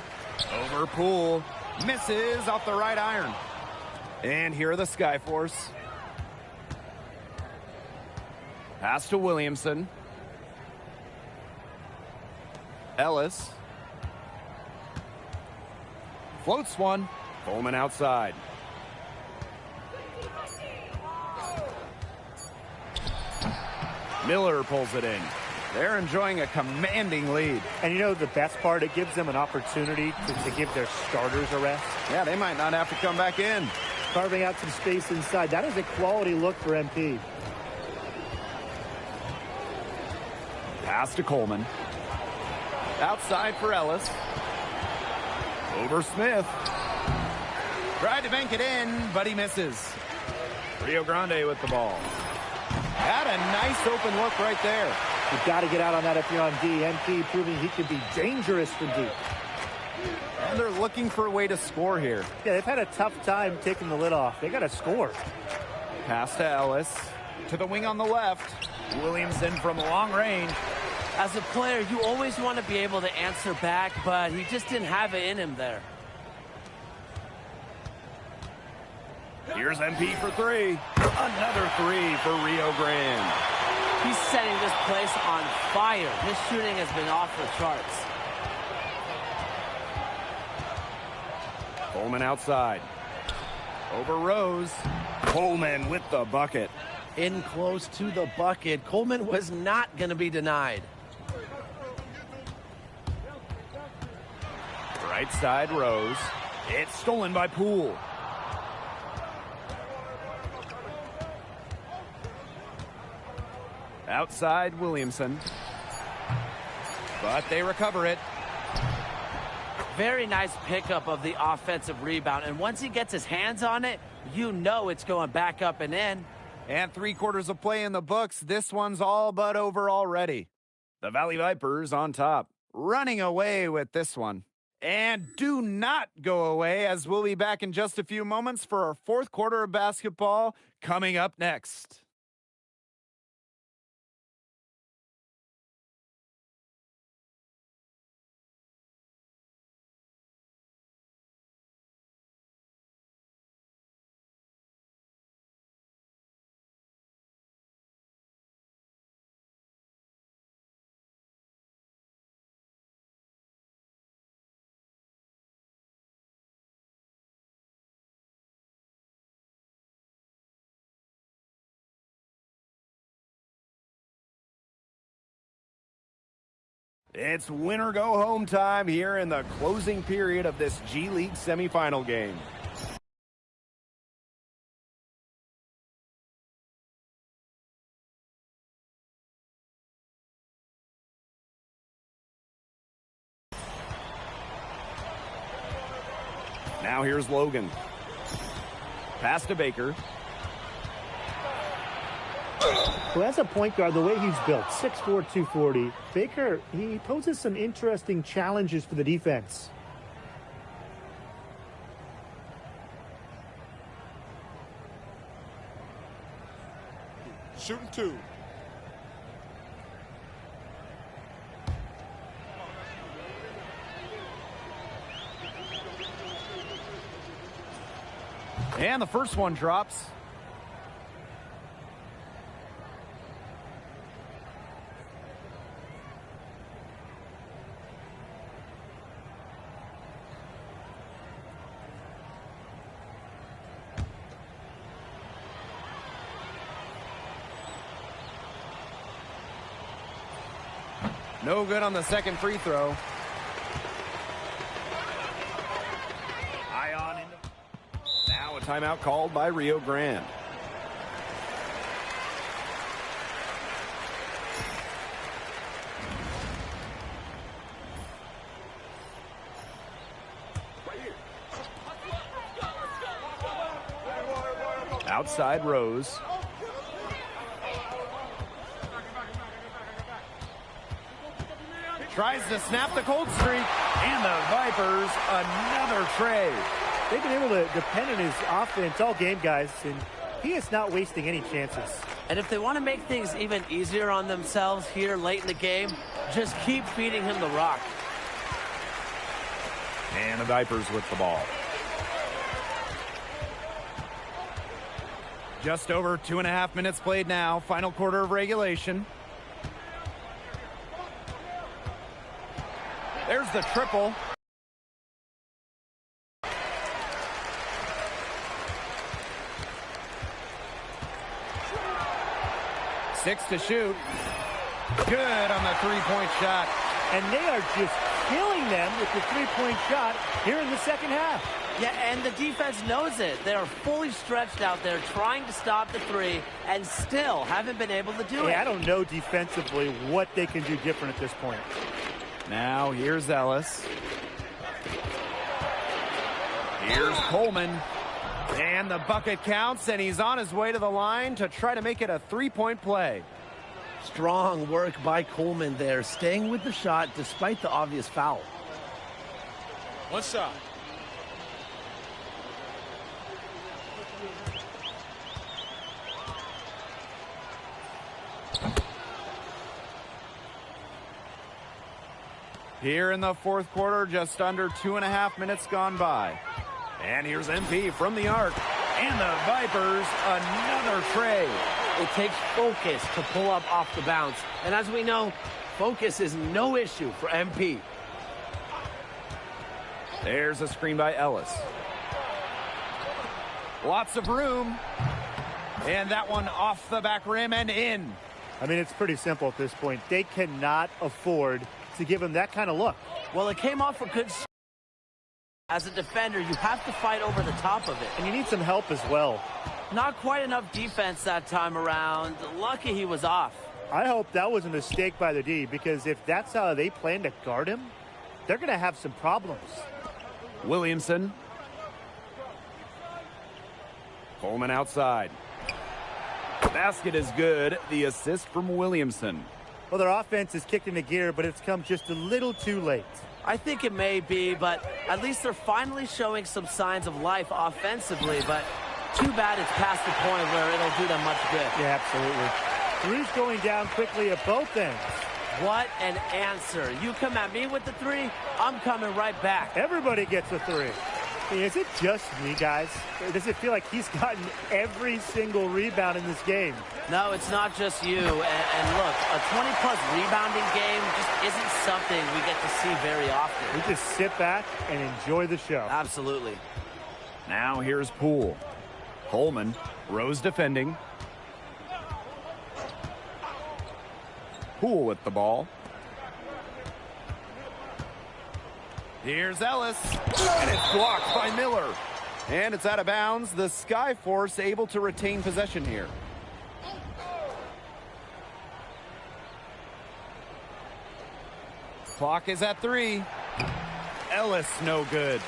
Over Poole. Misses off the right iron. And here are the Skyforce. Pass to Williamson. Ellis. Floats one. Coleman outside. Miller pulls it in. They're enjoying a commanding lead. And you know the best part? It gives them an opportunity to give their starters a rest. Yeah, they might not have to come back in. Carving out some space inside. That is a quality look for MP. Pass to Coleman. Outside for Ellis. Over Smith. Tried to bank it in, but he misses. Rio Grande with the ball. Had a nice open look right there. You've got to get out on that if you're on D. MP proving he can be dangerous from deep. And they're looking for a way to score here. Yeah, they've had a tough time taking the lid off. They got to score. Pass to Ellis. To the wing on the left. Williamson from long range. As a player, you always want to be able to answer back, but he just didn't have it in him there. Here's MP for three. Another three for Rio Grande. He's setting this place on fire. His shooting has been off the charts. Coleman outside. Over Rose. Coleman with the bucket. In close to the bucket. Coleman was not going to be denied. Right side, Rose. It's stolen by Poole. Outside, Williamson. But they recover it. Very nice pickup of the offensive rebound. And once he gets his hands on it, you know it's going back up and in. And 3/4 of play in the books. This one's all but over already. The Valley Vipers on top. Running away with this one. And do not go away, as we'll be back in just a few moments for our 4th quarter of basketball coming up next. It's win or go home time here in the closing period of this G League semifinal game. Now here's Logan. Pass to Baker. Well, as a point guard, the way he's built, 6'4", 240, Baker, he poses some interesting challenges for the defense. Shooting two. And the first one drops. No good on the second free throw. Ion into. Now a timeout called by Rio Grande. Outside Rose. Tries to snap the cold streak, and the Vipers another tray. They've been able to depend on his offense all game, guys, and he is not wasting any chances. And if they want to make things even easier on themselves here late in the game, just keep feeding him the rock. And the Vipers with the ball. Just over 2.5 minutes played now. Final quarter of regulation. There's the triple. Six to shoot. Good on the three-point shot. And they are just killing them with the three-point shot here in the second half. Yeah, and the defense knows it. They are fully stretched out there trying to stop the three and still haven't been able to do it. I don't know defensively what they can do different at this point. Now here's Ellis. Here's Coleman. And the bucket counts, and he's on his way to the line to try to make it a three-point play. Strong work by Coleman there, staying with the shot despite the obvious foul. One shot. Here in the fourth quarter, just under 2.5 minutes gone by. And here's MP from the arc. And the Vipers, another tray. It takes focus to pull up off the bounce. And as we know, focus is no issue for MP. There's a screen by Ellis. Lots of room. And that one off the back rim and in. I mean, it's pretty simple at this point. They cannot afford to give him that kind of look. Well, it came off a good... As a defender, you have to fight over the top of it. And you need some help as well. Not quite enough defense that time around. Lucky he was off. I hope that was a mistake by the D, because if that's how they plan to guard him, they're going to have some problems. Williamson. Coleman outside. Basket is good. The assist from Williamson. Well, their offense is kicked into gear, but it's come just a little too late. I think it may be, but at least they're finally showing some signs of life offensively, but too bad it's past the point where it'll do them much good. Yeah, absolutely. Three's going down quickly at both ends. What an answer. You come at me with the three, I'm coming right back. Everybody gets a three. Is it just me, guys? Or does it feel like he's gotten every single rebound in this game? No, it's not just you. And look, a 20-plus rebounding game just isn't something we get to see very often. We just sit back and enjoy the show. Absolutely. Now here's Poole. Coleman, Rose defending. Poole with the ball. Here's Ellis, and it's blocked by Miller. And it's out of bounds. The Skyforce able to retain possession here. Clock is at 3. Ellis no good.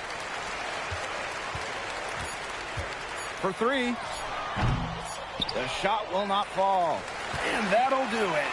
For 3. The shot will not fall. And that'll do it.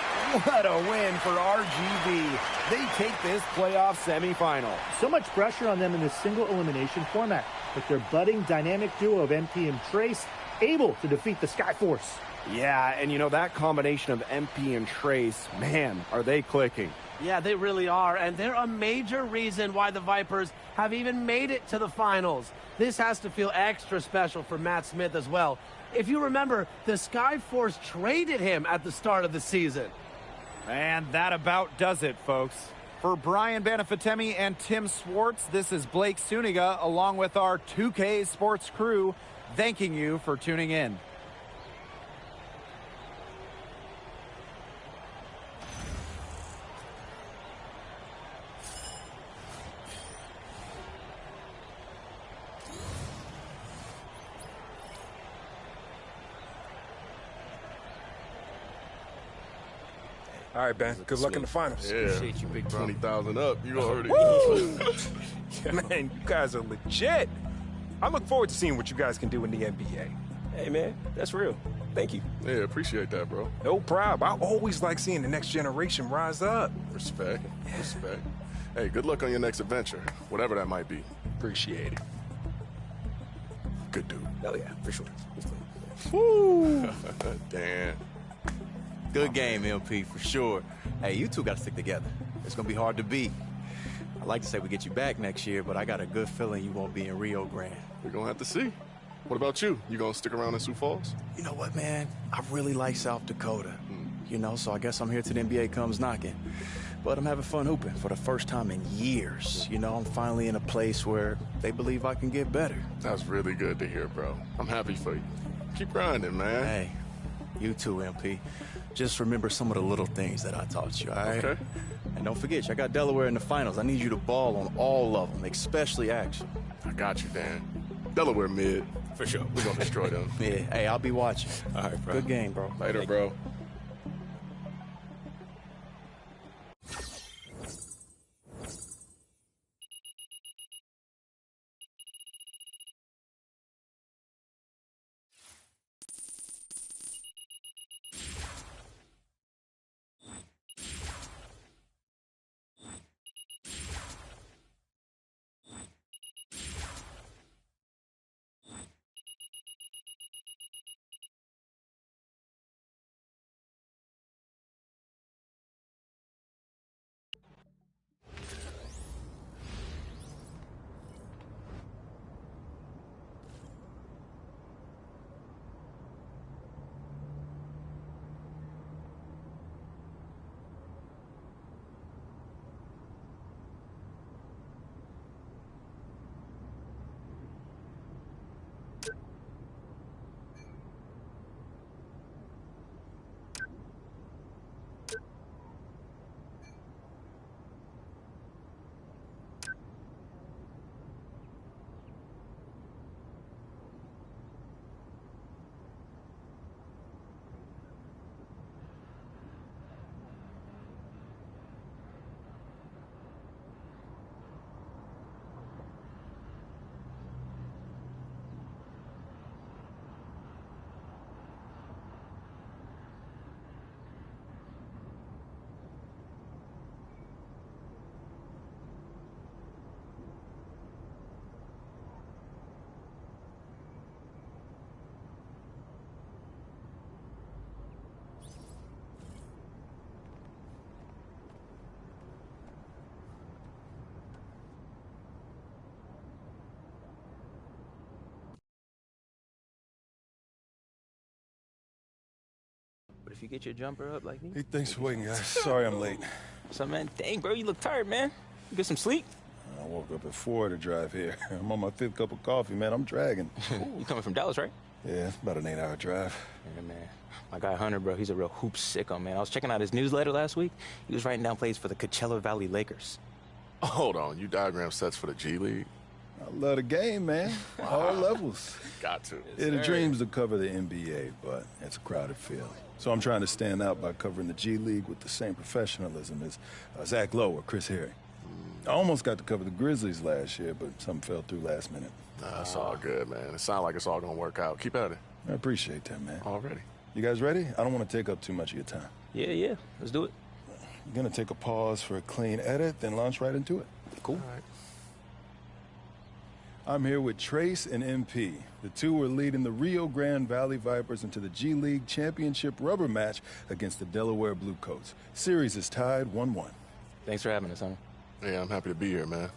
What a win for RGV. They take this playoff semifinal. So much pressure on them in this single elimination format, but their budding dynamic duo of MP and Trace able to defeat the Skyforce. Yeah, and you know, that combination of MP and Trace, man, are they clicking. Yeah, they really are, and they're a major reason why the Vipers have even made it to the finals. This has to feel extra special for Matt Smith as well. If you remember, the Skyforce traded him at the start of the season. And that about does it, folks. For Brian Banafitemi and Tim Swartz, this is Blake Suniga, along with our 2K Sports crew, thanking you for tuning in. All right, Ben. Good luck in the finals. Yeah. Appreciate you, big bro. 20,000 up. You already. Man, you guys are legit. I look forward to seeing what you guys can do in the NBA. Hey, man, that's real. Thank you. Yeah, appreciate that, bro. No problem. I always like seeing the next generation rise up. Respect. Respect. Hey, good luck on your next adventure, whatever that might be. Appreciate it. Good dude. Oh, yeah, for sure. Woo! Damn. Good game, MP, for sure. Hey, you two got to stick together. It's going to be hard to beat. I'd like to say we get you back next year, but I got a good feeling you won't be in Rio Grande. We're going to have to see. What about you? You going to stick around in Sioux Falls? You know what, man? I really like South Dakota. You know, so I guess I'm here till the NBA comes knocking. But I'm having fun hooping for the first time in years. You know, I'm finally in a place where they believe I can get better. That's really good to hear, bro. I'm happy for you. Keep grinding, man. Hey, you too, MP. Just remember some of the little things that I taught you, all right? Okay. And don't forget, I got Delaware in the finals. I need you to ball on all of them, especially action. I got you, Dan. Delaware mid. For sure. We're going to destroy them. Yeah, hey, I'll be watching. All right, bro. Good game, bro. Later, bro. But if you get your jumper up like me. Hey, thanks for waiting, guys. Sorry I'm late. What's up, man? Dang, bro, you look tired, man. You get some sleep? I woke up at 4 to drive here. I'm on my 5th cup of coffee, man. I'm dragging. You coming from Dallas, right? Yeah, it's about an 8-hour drive. Yeah, man. My guy Hunter, bro, he's a real hoop sicko, man. I was checking out his newsletter last week. He was writing down plays for the Coachella Valley Lakers. Hold on. You diagram sets for the G League? I love the game, man. All levels. Got to. Yeah, the dream's to cover the NBA, but it's a crowded field. So I'm trying to stand out by covering the G League with the same professionalism as Zach Lowe or Chris Herring. I almost got to cover the Grizzlies last year, but something fell through last minute. That's all good, man. It sounds like it's all going to work out. Keep at it. I appreciate that, man. Already. You guys ready? I don't want to take up too much of your time. Yeah. Let's do it. You're going to take a pause for a clean edit, then launch right into it. Cool. All right. I'm here with Trace and MP. The two are leading the Rio Grande Valley Vipers into the G League Championship rubber match against the Delaware Bluecoats. Series is tied 1-1. Thanks for having us, Hunter. Yeah, I'm happy to be here, man.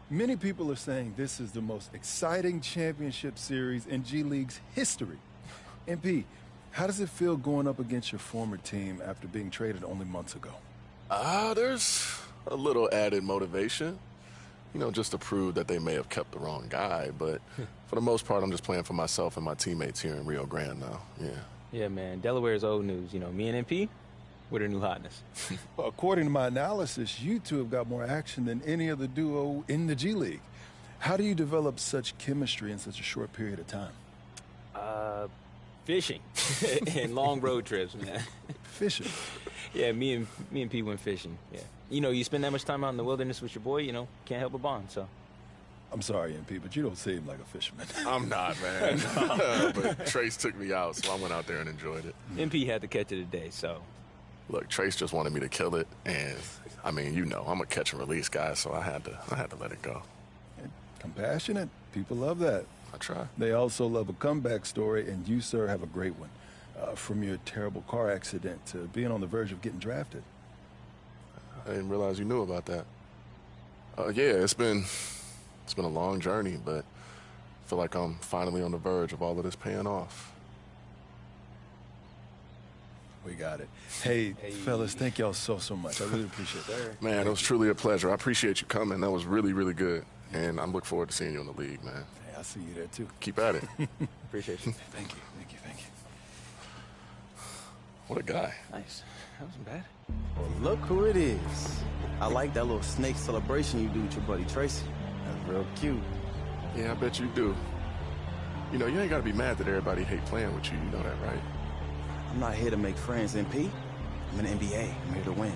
Many people are saying this is the most exciting championship series in G League's history. MP, how does it feel going up against your former team after being traded only months ago? There's a little added motivation. You know, just to prove that they may have kept the wrong guy. But for the most part, I'm just playing for myself and my teammates here in Rio Grande now. Yeah. Yeah, man. Delaware's old news. You know, me and MP, we're the new hotness. Well, according to my analysis, you two have got more action than any other duo in the G League. How do you develop such chemistry in such a short period of time? Fishing and long road trips, man. Fishing? Yeah, me and P went fishing. Yeah, you know, you spend that much time out in the wilderness with your boy, you know, can't help but bond. So, I'm sorry, MP, but you don't seem like a fisherman. I'm not, man. But Trace took me out, so I went out there and enjoyed it. MP had to catch it today, so. Look, Trace just wanted me to kill it, and I mean, you know, I'm a catch and release guy, so I had to let it go. Compassionate. People love that. I try. They also love a comeback story, and you, sir, have a great one. From your terrible car accident to being on the verge of getting drafted. I didn't realize you knew about that. Yeah, it's been a long journey, but I feel like I'm finally on the verge of all of this paying off. We got it. Hey, fellas, thank y'all so much. I really appreciate that. Man, it was truly a pleasure. I appreciate you coming. That was really, really good. And I'm looking forward to seeing you in the league, man. Hey, I'll see you there, too. Keep at it. Appreciate you. Thank you. What a guy. Nice. That wasn't bad. Well, look who it is. I like that little snake celebration you do with your buddy Tracy. That's real cute. Yeah, I bet you do. You know, you ain't got to be mad that everybody hate playing with you. You know that, right? I'm not here to make friends, MP. I'm in the NBA. I'm here to win.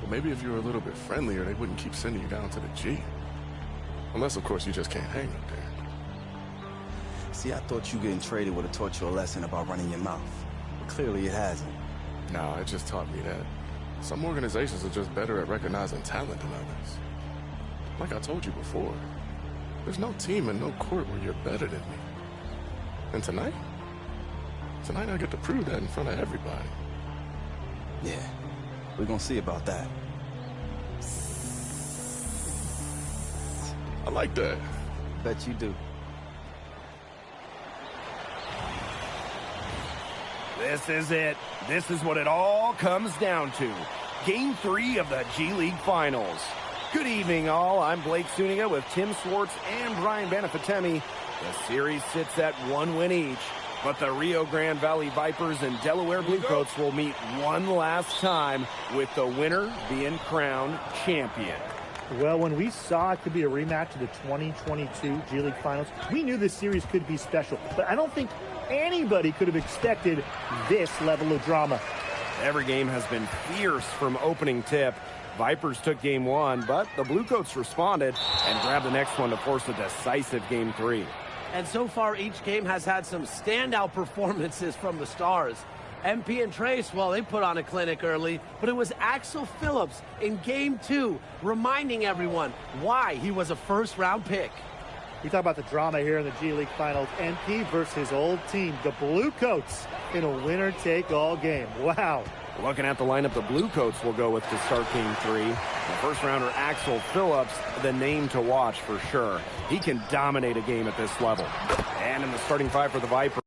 Well, maybe if you were a little bit friendlier, they wouldn't keep sending you down to the G. Unless, of course, you just can't hang up there. See, I thought you getting traded would have taught you a lesson about running your mouth. But clearly it hasn't. No, it just taught me that some organizations are just better at recognizing talent than others. Like I told you before, there's no team and no court where you're better than me. And tonight I get to prove that in front of everybody. Yeah, we're gonna see about that. I like that. Bet you do. This is it. This is what it all comes down to. Game 3 of the G League Finals. Good evening, all. I'm Blake Zuniga with Tim Swartz and Brian Benefatemi. The series sits at 1 win each, but the Rio Grande Valley Vipers and Delaware Bluecoats will meet one last time, with the winner being crowned champion. Well, when we saw it could be a rematch of the 2022 G League Finals, we knew this series could be special. But I don't think anybody could have expected this level of drama. Every game has been fierce from opening tip. Vipers took game 1, but the Bluecoats responded and grabbed the next one to force a decisive game 3. And so far, each game has had some standout performances from the stars. MP and Trace, well, they put on a clinic early, but it was Axel Phillips in game 2 reminding everyone why he was a first-round pick. We talk about the drama here in the G League Finals. MP versus his old team, the Bluecoats, in a winner-take-all game. Wow. Looking at the lineup, the Bluecoats will go with to start game 3. The first-rounder Axel Phillips, the name to watch for sure. He can dominate a game at this level. And in the starting 5 for the Vipers,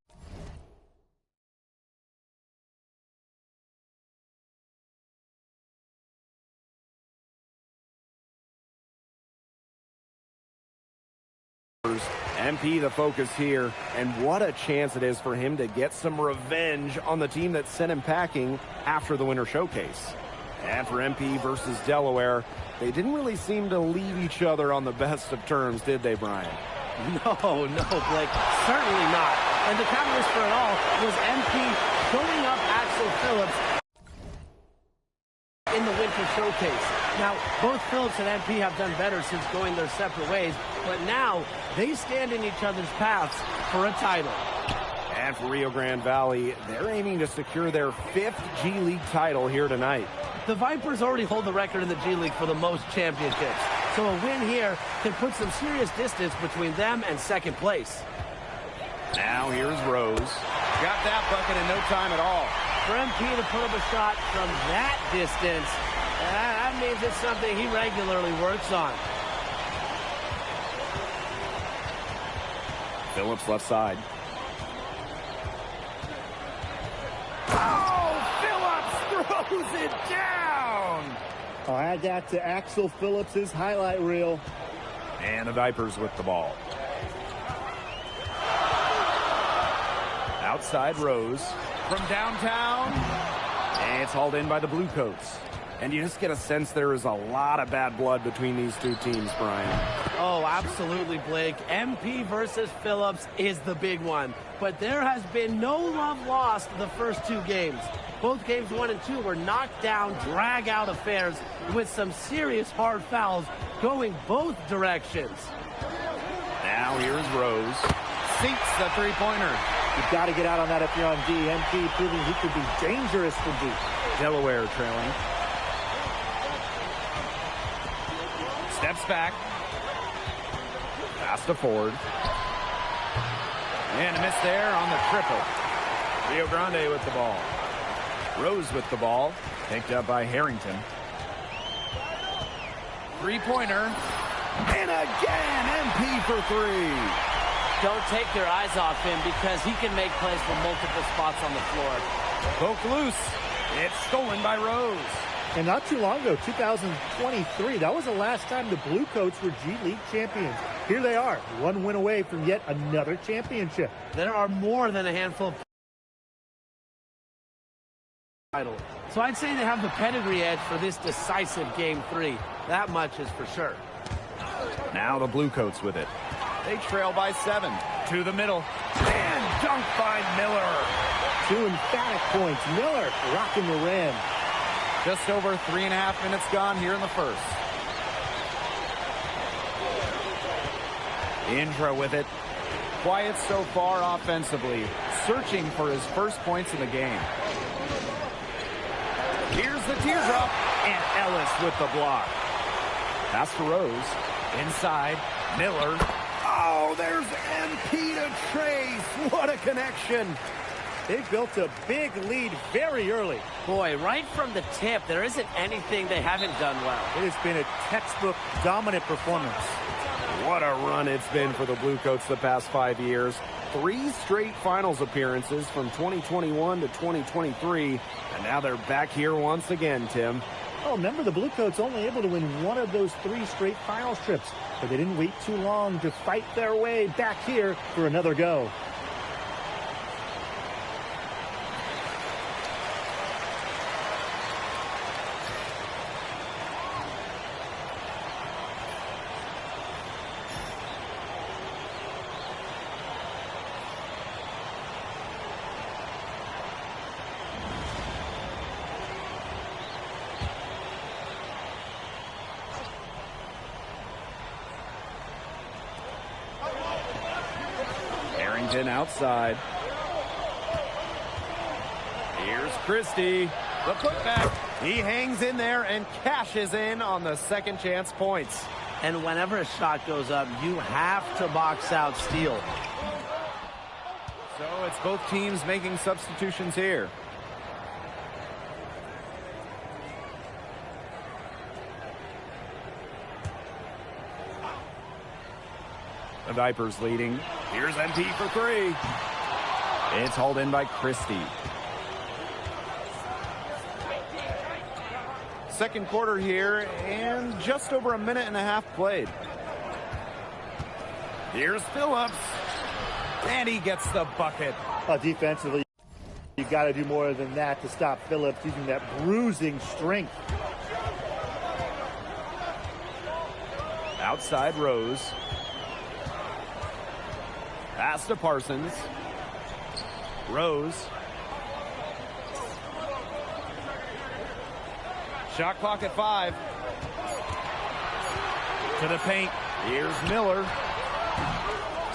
MP the focus here, and what a chance it is for him to get some revenge on the team that sent him packing after the Winter Showcase. And for MP versus Delaware, they didn't really seem to leave each other on the best of terms, did they, Brian? No, Blake, certainly not. And the catalyst for it all was MP showing up Axel Phillips in the Winter Showcase. Now, both Phillips and MP have done better since going their separate ways, but now they stand in each other's paths for a title. And for Rio Grande Valley, they're aiming to secure their 5th G League title here tonight. The Vipers already hold the record in the G League for the most championships, so a win here can put some serious distance between them and second place. Now here's Rose. Got that bucket in no time at all. For MP to put up a shot from that distance, that means it's something he regularly works on. Phillips left side. Oh, Phillips throws it down. I'll add that to Axel Phillips' highlight reel. And the Vipers with the ball. Outside Rose from downtown. And it's hauled in by the Bluecoats. And you just get a sense there is a lot of bad blood between these two teams, Brian. Oh, absolutely, Blake. MP versus Phillips is the big one. But there has been no love lost the first 2 games. Both games 1 and 2 were knocked down, drag-out affairs with some serious hard fouls going both directions. Now here's Rose. Sinks the three-pointer. You've got to get out on that if you're on D. MP proving he could be dangerous for D. Delaware trailing. Steps back. Pass to Ford. And a miss there on the triple. Rio Grande with the ball. Rose with the ball. Picked up by Harrington. Three-pointer. And again, MP for 3. Don't take your eyes off him because he can make plays from multiple spots on the floor. Poked loose. It's stolen by Rose. And not too long ago, 2023, that was the last time the Bluecoats were G League champions. Here they are, 1 win away from yet another championship. There are more than a handful of title. So I'd say they have the pedigree edge for this decisive Game 3. That much is for sure. Now the Bluecoats with it. They trail by 7. To the middle. And dunked by Miller. 2 emphatic points. Miller rocking the rim. Just over 3.5 minutes gone here in the first. Indra with it. Quiet so far offensively. Searching for his first points in the game. Here's the teardrop. And Ellis with the block. Pass to Rose. Inside. Miller. Oh, there's MP to Trace. What a connection. They built a big lead very early. Boy, right from the tip, there isn't anything they haven't done well. It has been a textbook dominant performance. What a run it's been for the Bluecoats the past 5 years. 3 straight finals appearances from 2021 to 2023. And now they're back here once again, Tim. Oh, remember the Bluecoats only able to win one of those 3 straight finals trips. But they didn't wait too long to fight their way back here for another go. Outside. Here's Christie. The putback. He hangs in there and cashes in on the second chance points. And whenever a shot goes up, you have to box out Steele. So it's both teams making substitutions here. The Vipers leading. Here's MP for 3. It's hauled in by Christie. Second quarter here, and just over 1.5 minutes played. Here's Phillips. And he gets the bucket. Defensively, you got to do more than that to stop Phillips using that bruising strength. Outside Rose. Pass to Parsons. Rose. Shot clock at 5. To the paint. Here's Miller.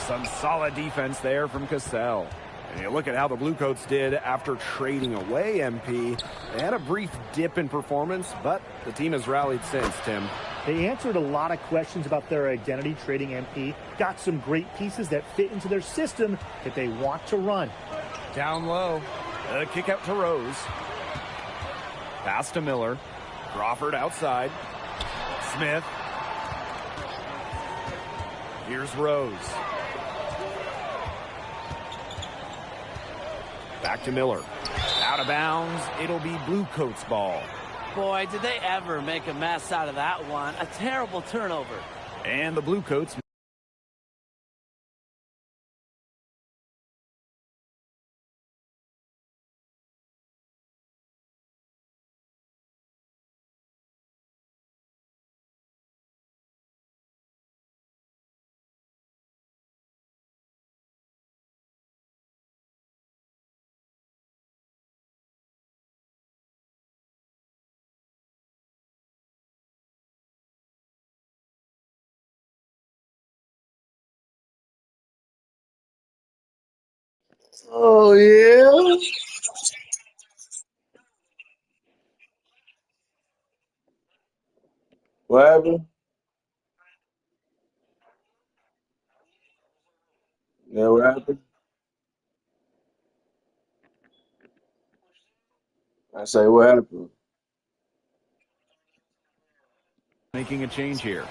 Some solid defense there from Cassell. And you look at how the Bluecoats did after trading away MP. They had a brief dip in performance, but the team has rallied since, Tim. They answered a lot of questions about their identity trading MP. Got some great pieces that fit into their system that they want to run. Down low. A kick out to Rose. Pass to Miller. Crawford outside. Smith. Here's Rose. Back to Miller. Out of bounds. It'll be Bluecoats ball. Boy, did they ever make a mess out of that one. A terrible turnover. And the Bluecoats Oh, yeah? What happened? Yeah, what happened? I say, what happened? making a change here.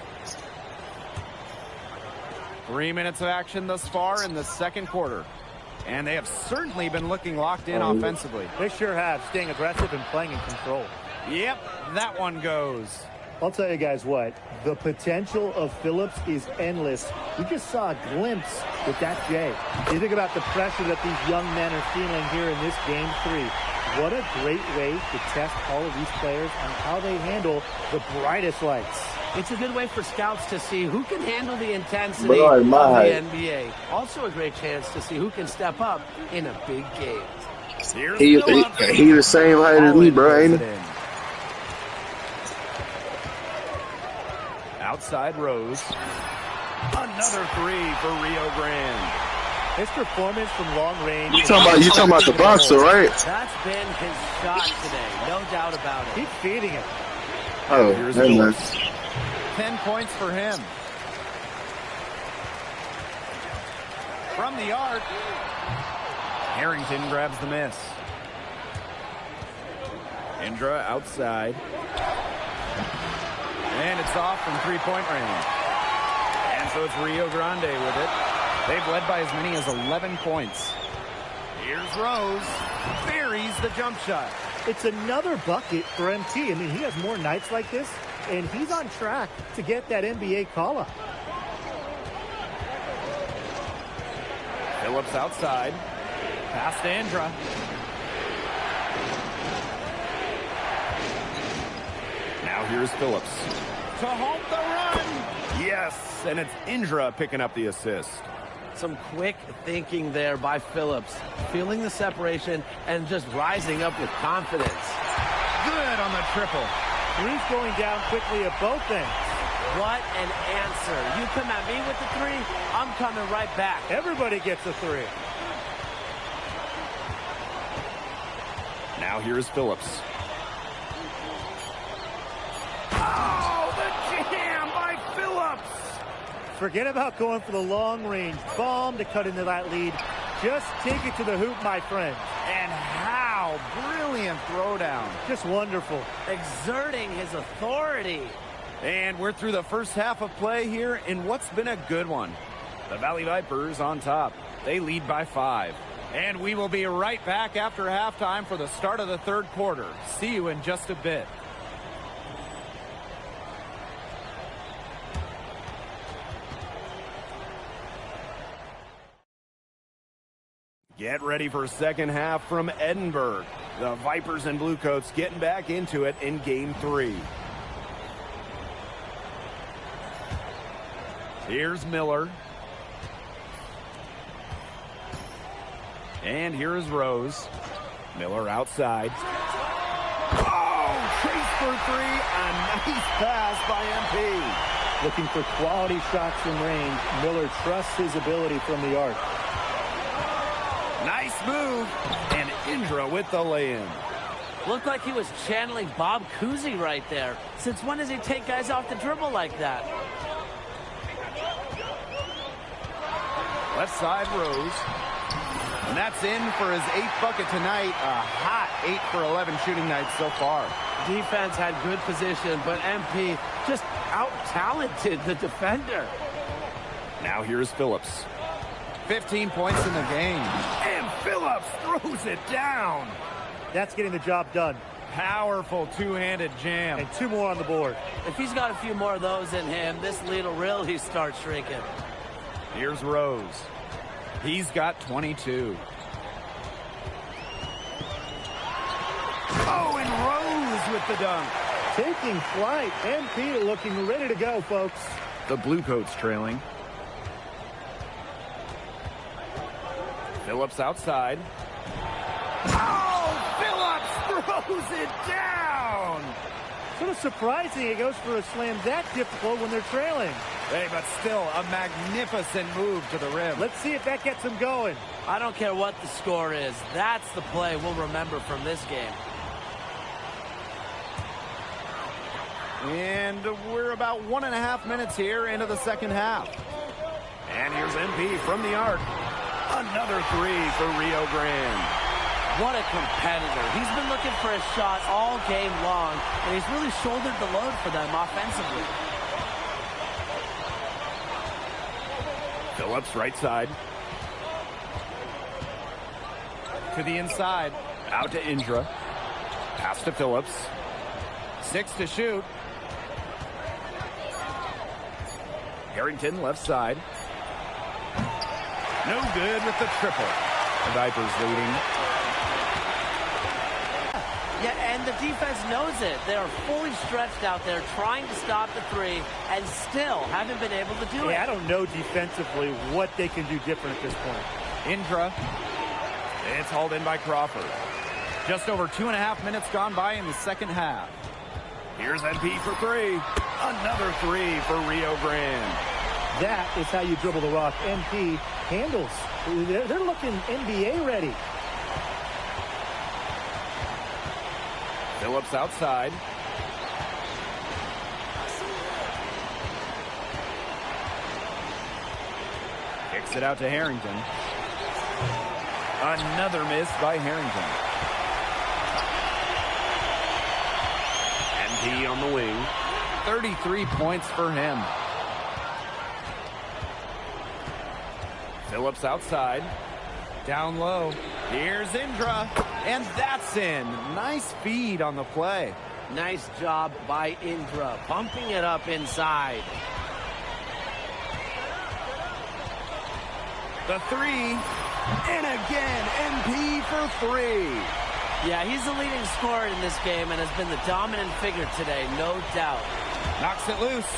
3 minutes of action thus far in the second quarter. And they have certainly been looking locked in offensively. They sure have, staying aggressive and playing in control. Yep, that one goes. I'll tell you guys what, the potential of Phillips is endless. We just saw a glimpse with that J. You think about the pressure that these young men are feeling here in this Game 3. What a great way to test all of these players on how they handle the brightest lights. It's a good way for scouts to see who can handle the intensity Bro, of the my. NBA. Also a great chance to see who can step up in a big game. He the same height as me, bro, ain't he? Outside Rose. Another three for Rio Grande. His performance from long range. You talking about the boxer, right? That's been his shot today, no doubt about it. Keep feeding it. Oh, here's hey, man. 10 points for him. From the arc, Harrington grabs the miss. Indra outside. And it's off from three-point range. And so it's Rio Grande with it. They've led by as many as 11 points. Here's Rose. Buries the jump shot. It's another bucket for MT. I mean, he has more nights like this, and he's on track to get that NBA call-up. Phillips outside. Pass to Indra. Now here's Phillips. To halt the run. Yes, and it's Indra picking up the assist. Some quick thinking there by Phillips. Feeling the separation and just rising up with confidence. Good on the triple. Three's going down quickly at both ends. What an answer. You come at me with the three, I'm coming right back. Everybody gets a three. Now here's Phillips. Oh, the jam by Phillips. Forget about going for the long-range bomb to cut into that lead. Just take it to the hoop, my friend. And how brilliant throwdown. Just wonderful. Exerting his authority. And we're through the first half of play here in what's been a good one. The Valley Vipers on top. They lead by 5. And we will be right back after halftime for the start of the third quarter. See you in just a bit. Get ready for second half from Edinburgh. The Vipers and Bluecoats getting back into it in Game 3. Here's Miller. And here is Rose. Miller outside. Oh, chase for three. A nice pass by MP. Looking for quality shots from range. Miller trusts his ability from the arc. Nice move. And Indra with the lay-in. Looked like he was channeling Bob Cousy right there. Since when does he take guys off the dribble like that? Left side, Rose. And that's in for his 8th bucket tonight. A hot 8 for 11 shooting night so far. Defense had good position, but MP just out-talented the defender. Now here's Phillips. 15 points in the game. And Phillips throws it down. That's getting the job done. Powerful two-handed jam. And 2 more on the board. If he's got a few more of those in him, this lead will really start shrinking. Here's Rose. He's got 22. Oh, and Rose with the dunk. Taking flight. MP looking ready to go, folks. The Bluecoats trailing. Phillips outside. Oh, Phillips throws it down. Sort of surprising it goes for a slam that difficult when they're trailing. Hey, but still a magnificent move to the rim. Let's see if that gets them going. I don't care what the score is. That's the play we'll remember from this game. And we're about 1.5 minutes here into the second half. And here's MP from the arc. Another three for Rio Grande. What a competitor. He's been looking for a shot all game long, and he's really shouldered the load for them offensively. Phillips right side. To the inside. Out to Indra. Pass to Phillips. 6 to shoot. Harrington left side. No good with the triple. The Vipers leading. Yeah, and the defense knows it. They are fully stretched out there trying to stop the three and still haven't been able to do it. I don't know defensively what they can do different at this point. Indra. It's hauled in by Crawford. Just over 2.5 minutes gone by in the second half. Here's MP for three. Another three for Rio Grande. That is how you dribble the rock. MP handles. They're looking NBA ready. Phillips outside. Kicks it out to Harrington. Another miss by Harrington. MP on the wing. 33 points for him. Phillips outside. Down low. Here's Indra. And that's in. Nice feed on the play. Nice job by Indra, bumping it up inside. The three. And again, MP for three. Yeah, he's the leading scorer in this game and has been the dominant figure today, no doubt. Knocks it loose.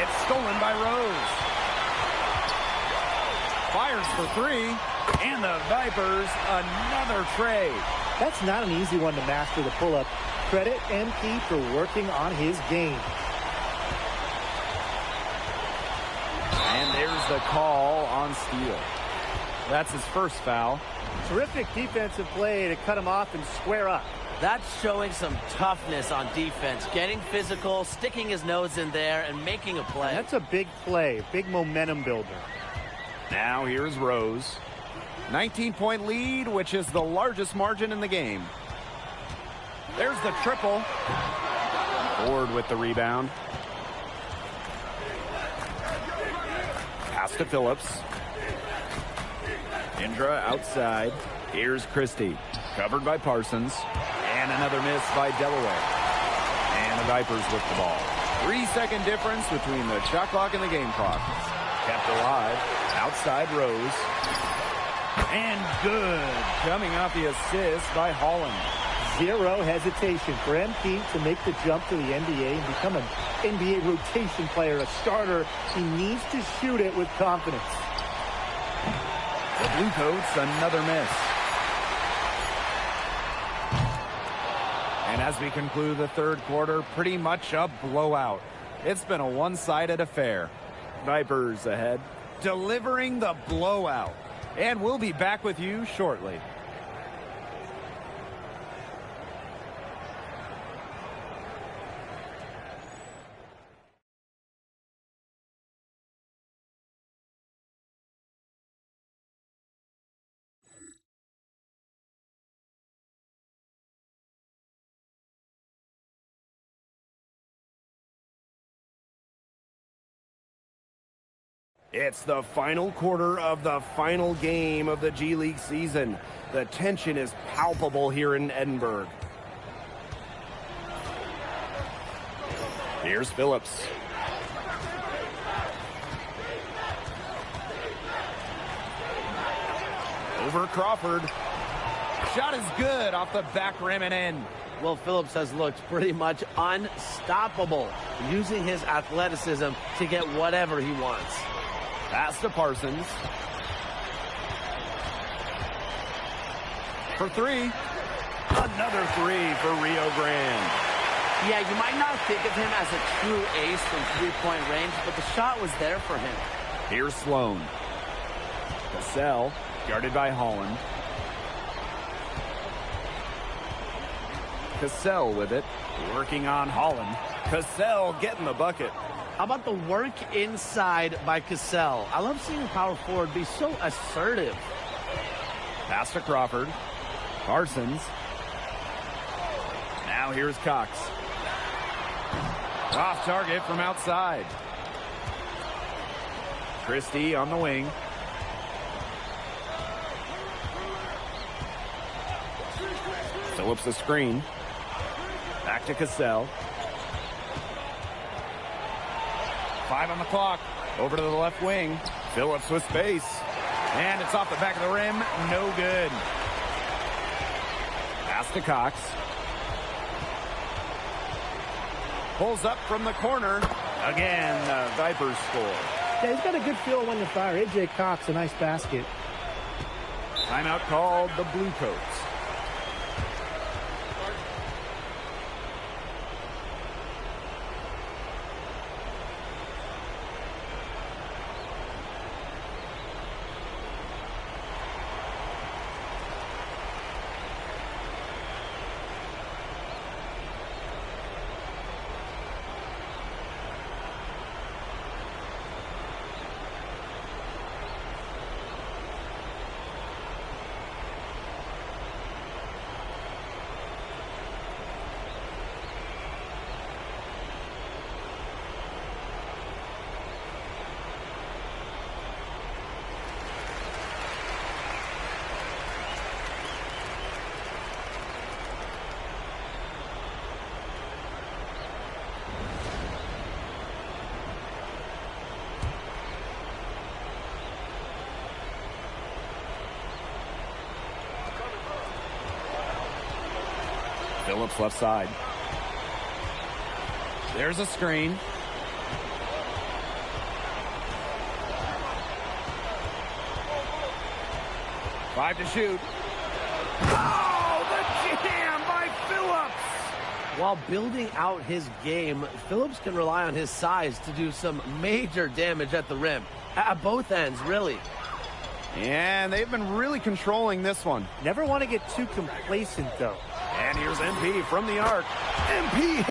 It's stolen by Rose. Fires for three. And the Vipers, another trade. That's not an easy one to master, the pull-up. Credit MP for working on his game. And there's the call on Steele. That's his first foul. Terrific defensive play to cut him off and square up. That's showing some toughness on defense, getting physical, sticking his nose in there, and making a play. And that's a big play, big momentum builder. Now here's Rose. 19-point lead, which is the largest margin in the game. There's the triple. Ford with the rebound. Pass to Phillips. Indra outside. Here's Christie. Covered by Parsons. And another miss by Delaware. And the Vipers with the ball. 3-second difference between the shot clock and the game clock. Kept alive. Outside Rose. And good. Coming off the assist by Holland. Zero hesitation for MP to make the jump to the NBA and become an NBA rotation player, a starter. He needs to shoot it with confidence. The Bluecoats, another miss. And as we conclude the third quarter, pretty much a blowout. It's been a one-sided affair. Vipers ahead, delivering the blowout. And we'll be back with you shortly. It's the final quarter of the final game of the G League season. The tension is palpable here in Edinburgh. Here's Phillips. Over Crawford. Shot is good off the back rim and in. Well, Phillips has looked pretty much unstoppable, using his athleticism to get whatever he wants. Pass to Parsons. For three. Another three for Rio Grande. Yeah, you might not think of him as a true ace from three-point range, but the shot was there for him. Here's Sloan. Cassell, guarded by Holland. Cassell with it, working on Holland. Cassell getting the bucket. How about the work inside by Cassell? I love seeing a power forward be so assertive. Pass to Crawford. Parsons. Now here's Cox. Off target from outside. Christie on the wing. Phillips a screen. Back to Cassell. 5 on the clock. Over to the left wing. Phillips with space. And it's off the back of the rim. No good. Pass to Cox. Pulls up from the corner. Again, the Vipers score. Yeah, he's got a good feel when to fire. A.J. Cox, a nice basket. Timeout called the Blue Coats. Phillips left side. There's a screen. Five to shoot. Oh, the jam by Phillips! While building out his game, Phillips can rely on his size to do some major damage at the rim. At both ends, really. And they've been really controlling this one. Never want to get too complacent, though. And here's MP from the arc. MP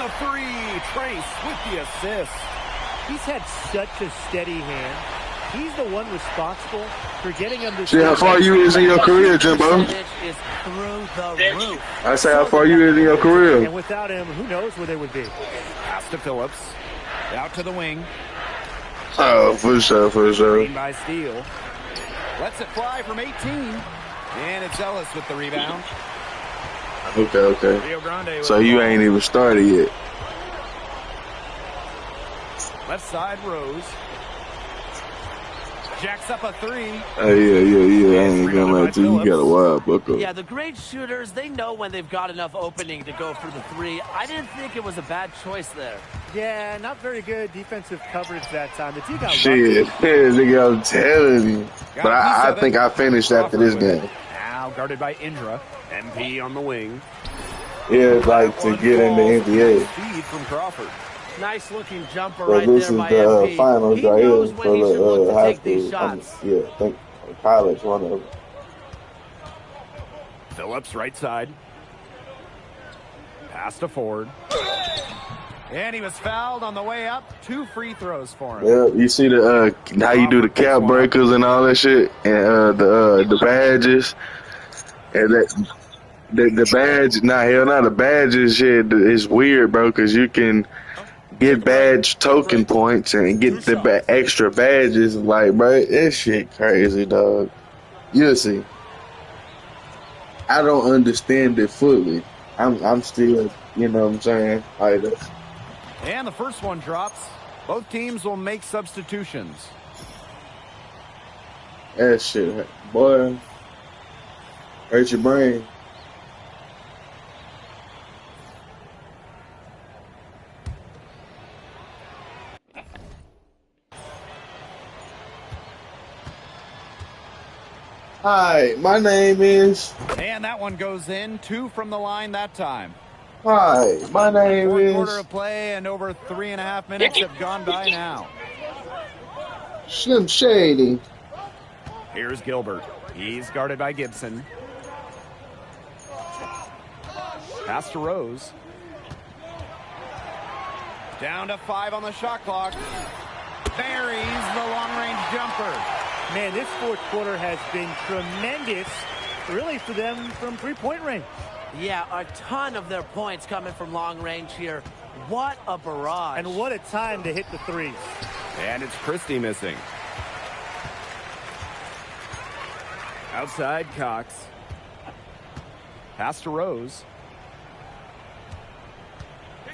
the three. Trace with the assist. He's had such a steady hand. He's the one responsible for getting him to... See how far you is in your career, Jimbo. Is through the roof. I say how far you is in your career. And without him, who knows where they would be. Pass to Phillips. Out to the wing. Oh, for sure, for sure. Green by Steele. Lets it fly from 18. And it's Ellis with the rebound. Okay. Rio Grande. So you ain't even started yet. Left side, Rose. Jacks up a three. Oh, yeah. I ain't gonna lie to you. You got a wild buck up. Yeah, the great shooters, they know when they've got enough opening to go for the three. I didn't think it was a bad choice there. Yeah, not very good defensive coverage that time. The team got Shit, nigga, I'm telling you. But I think I finished after this game. Now guarded by Indra. MP on the wing. Yeah, like to get in the NBA. Speed from Crawford. Nice looking jumper So right this there is by the MP. finals He right knows here when for he should look the to high take these school. shots. I think college, one of them. Phillips right side. Pass to Ford. And he was fouled on the way up. 2 free throws for him. Yeah, you see the how you do the cap breakers and all that shit, and the badges, and that the badge. The badges shit is weird, bro, because you can get badge token points and get the extra badges. Like, bro, that shit crazy, dog. You'll see. I don't understand it fully. I'm still, you know what I'm saying? Like that. And the first one drops. Both teams will make substitutions. That shit, boy, hurt your brain. Hi, my name is... And that one goes in. 2 from the line that time. Hi, my name Fourth is... quarter of play and over 3.5 minutes have gone by now. Slim Shady. Here's Gilbert. He's guarded by Gibson. Pass to Rose. Down to 5 on the shot clock. Buries the long-range jumper. Man, this fourth quarter has been tremendous, really, for them from three-point range. Yeah, a ton of their points coming from long range here. What a barrage. And what a time to hit the threes. And it's Christie missing. Outside, Cox. Pass to Rose.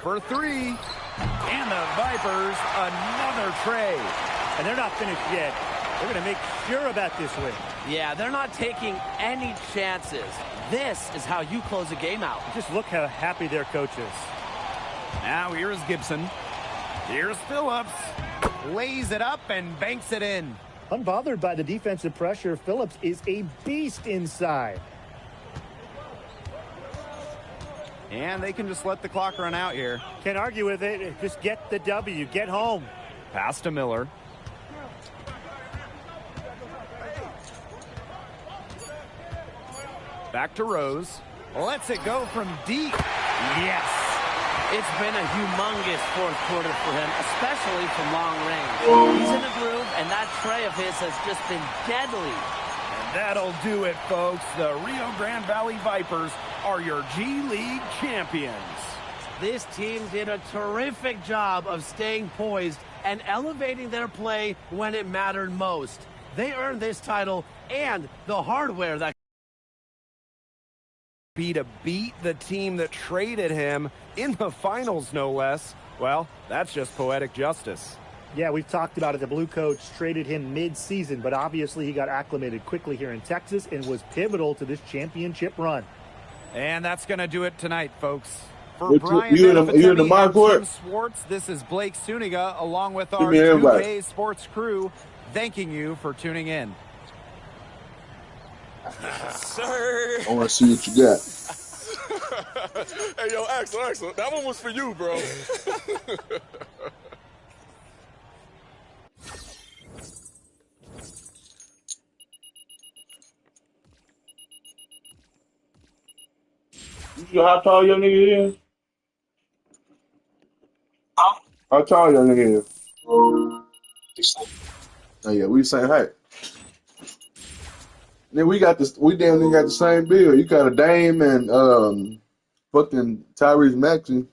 For 3. And the Vipers, another tray. And they're not finished yet. They're going to make sure about this win. Yeah, they're not taking any chances. This is how you close a game out. Just look how happy their coach is. Now here is Gibson. Here's Phillips. Lays it up and banks it in. Unbothered by the defensive pressure, Phillips is a beast inside. And they can just let the clock run out here. Can't argue with it. Just get the W. Get home. Pass to Miller. Back to Rose. Lets it go from deep. Yes. It's been a humongous fourth quarter for him, especially from long range. He's in a groove, and that tray of his has just been deadly. And that'll do it, folks. The Rio Grande Valley Vipers are your G League champions. This team did a terrific job of staying poised and elevating their play when it mattered most. They earned this title and the hardware that be to beat the team that traded him in the finals, no less. Well, that's just poetic justice. Yeah, we've talked about it. The Blue coach traded him mid-season, but obviously he got acclimated quickly here in Texas and was pivotal to this championship run. And that's going to do it tonight, folks. For Which, Brian you in the and court? Tim Swartz, this is Blake Suniga, along with our 2K Sports crew, thanking you for tuning in. Sir. I want to see what you got. Hey, yo, Axel, that one was for you, bro. You see how tall your nigga is? How tall y'all nigga is? Oh yeah, we same height. Then we got this. We damn near got the same build. You got a Dame and fucking Tyrese Maxey.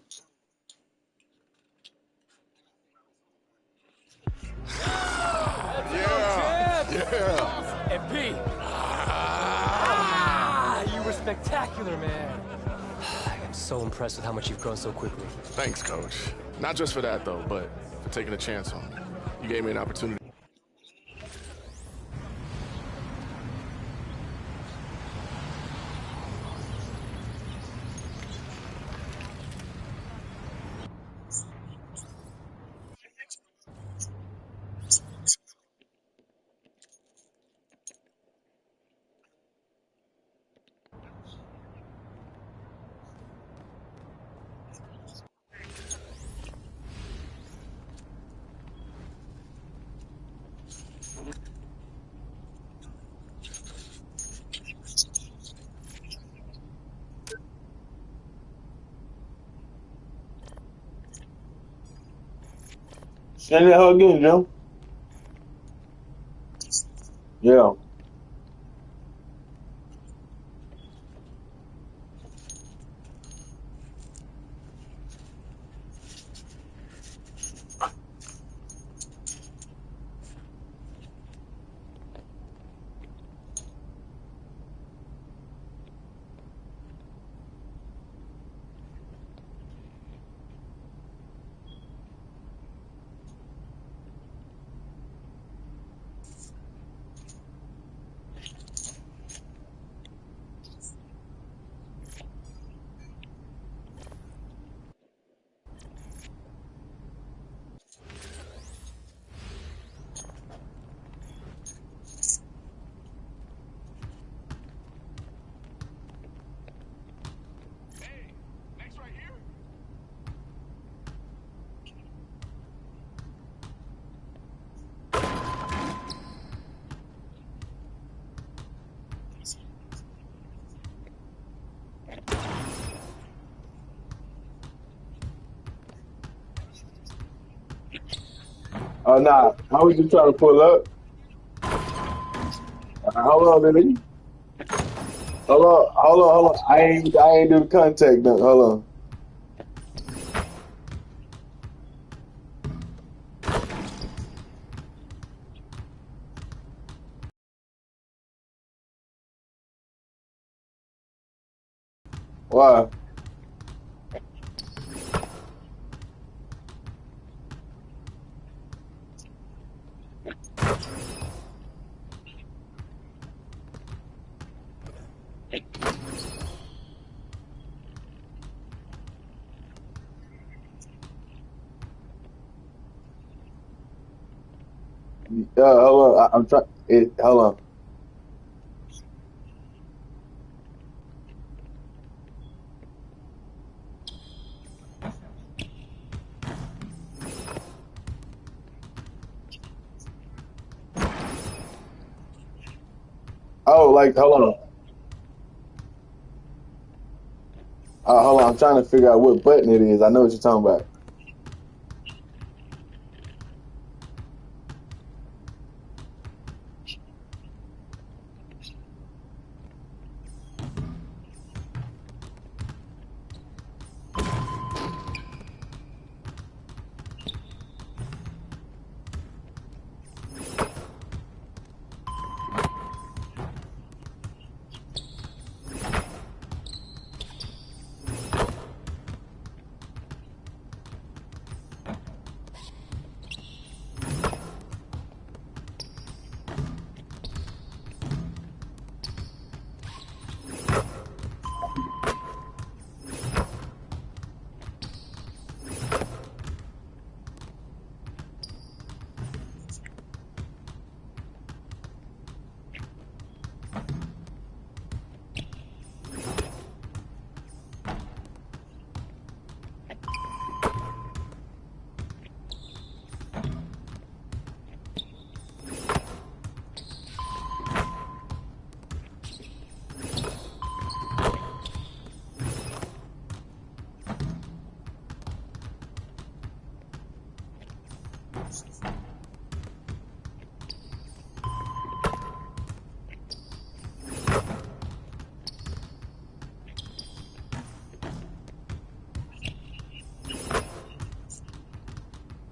Yeah. And P. You were spectacular, man. I am so impressed with how much you've grown so quickly. Thanks, coach. Not just for that though, but for taking a chance on me. You gave me an opportunity. Say that hoe again, Joe. Yeah. Oh nah. How was you trying to pull up? Hold on, nigga. Hold on. I ain't do the contact done. Hold on. Why? Hold on. I'm trying. Hold on. Oh, like hold on. Hold on. I'm trying to figure out what button it is. I know what you're talking about.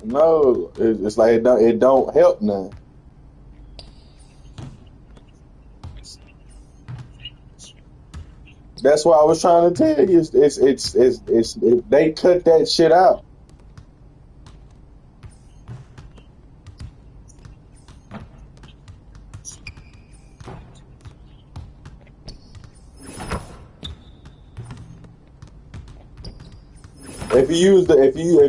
No, it's like it don't help none. That's why I was trying to tell you. They cut that shit out. If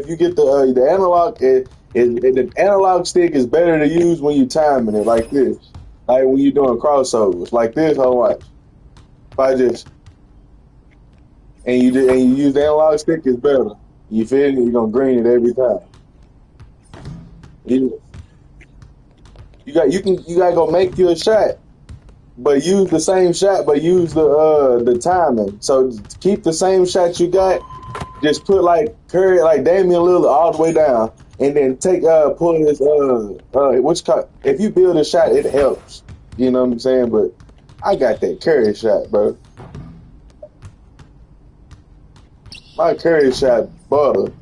you get the analog, the analog stick is better to use when you timing it like this, like when you're doing crossovers like this. Hold on, watch. If I just and you use the analog stick, it's better. You feel me? You're gonna green it every time. You, you gotta go make you a shot, but use the same shot, but use the timing. So keep the same shot you got. Just put like Curry, like Damian Lillard all the way down, and then take pull his which cut. If you build a shot, it helps. You know what I'm saying? But I got that Curry shot, bro. My Curry shot butter.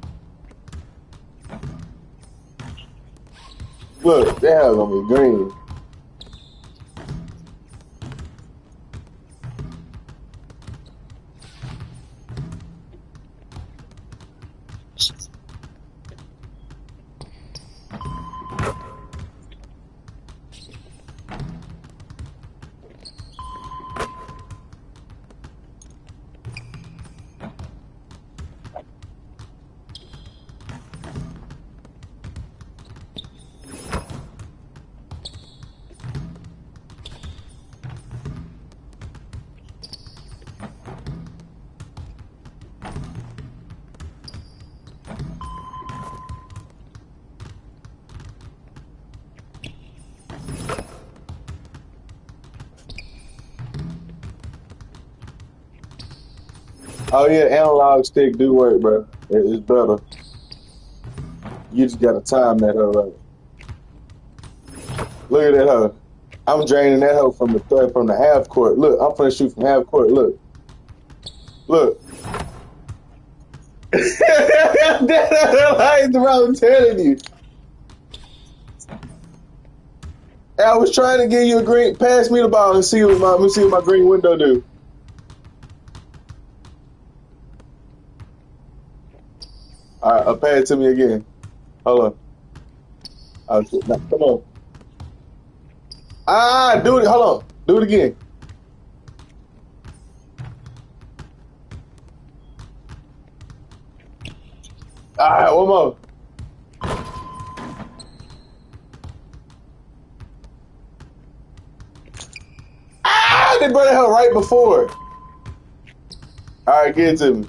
Look, that hell gonna be green. Oh yeah, analog stick do work, bro. It's better. You just gotta time that hoe right. Look at that hoe. I'm draining that hoe from the half court. Look, I'm finna shoot from half court. Look. That's what I'm telling you. I was trying to give you a green. Pass me the ball and see let me see what my green window do. All right, pass it to me again. Hold on. Oh, shit. Now, come on. Do it. Hold on. Do it again. All right, one more. They brought it out right before. All right, give it to me.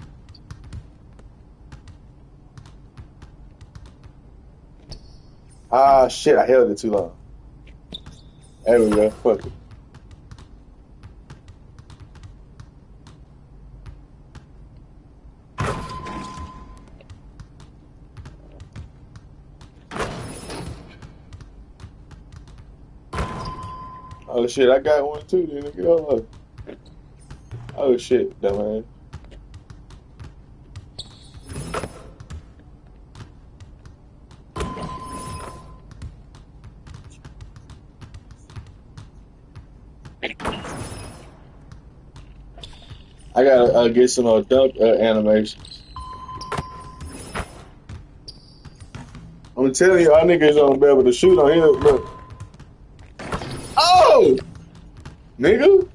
Shit, I held it too long. There we go. Fuck it. Oh shit, I got one too, nigga. Oh shit, dumbass. I gotta get some dunk animations. I'm telling you, our niggas don't be able to shoot on here. Look. Oh! Nigga?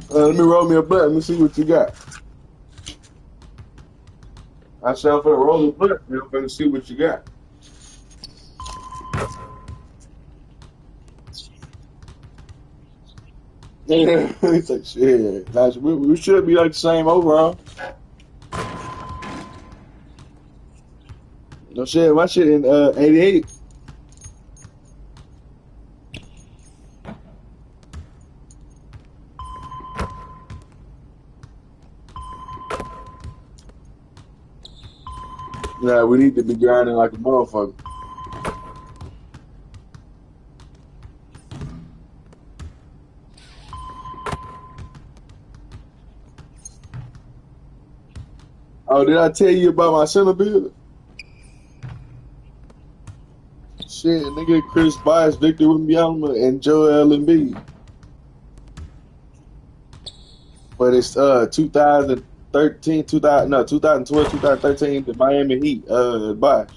Let me roll me a blunt. Let me see what you got. I said I'm finna roll a blunt. I'm finna see what you got. He's like, shit. We should be like the same overall. No shit, my shit in 88. Nah, we need to be grinding like a motherfucker. Oh, did I tell you about my center build? Shit, nigga, Chris Bias, Victor Wembanyama, and Joel Embiid. But it's 2013, 2012, 2013, the Miami Heat, Bias.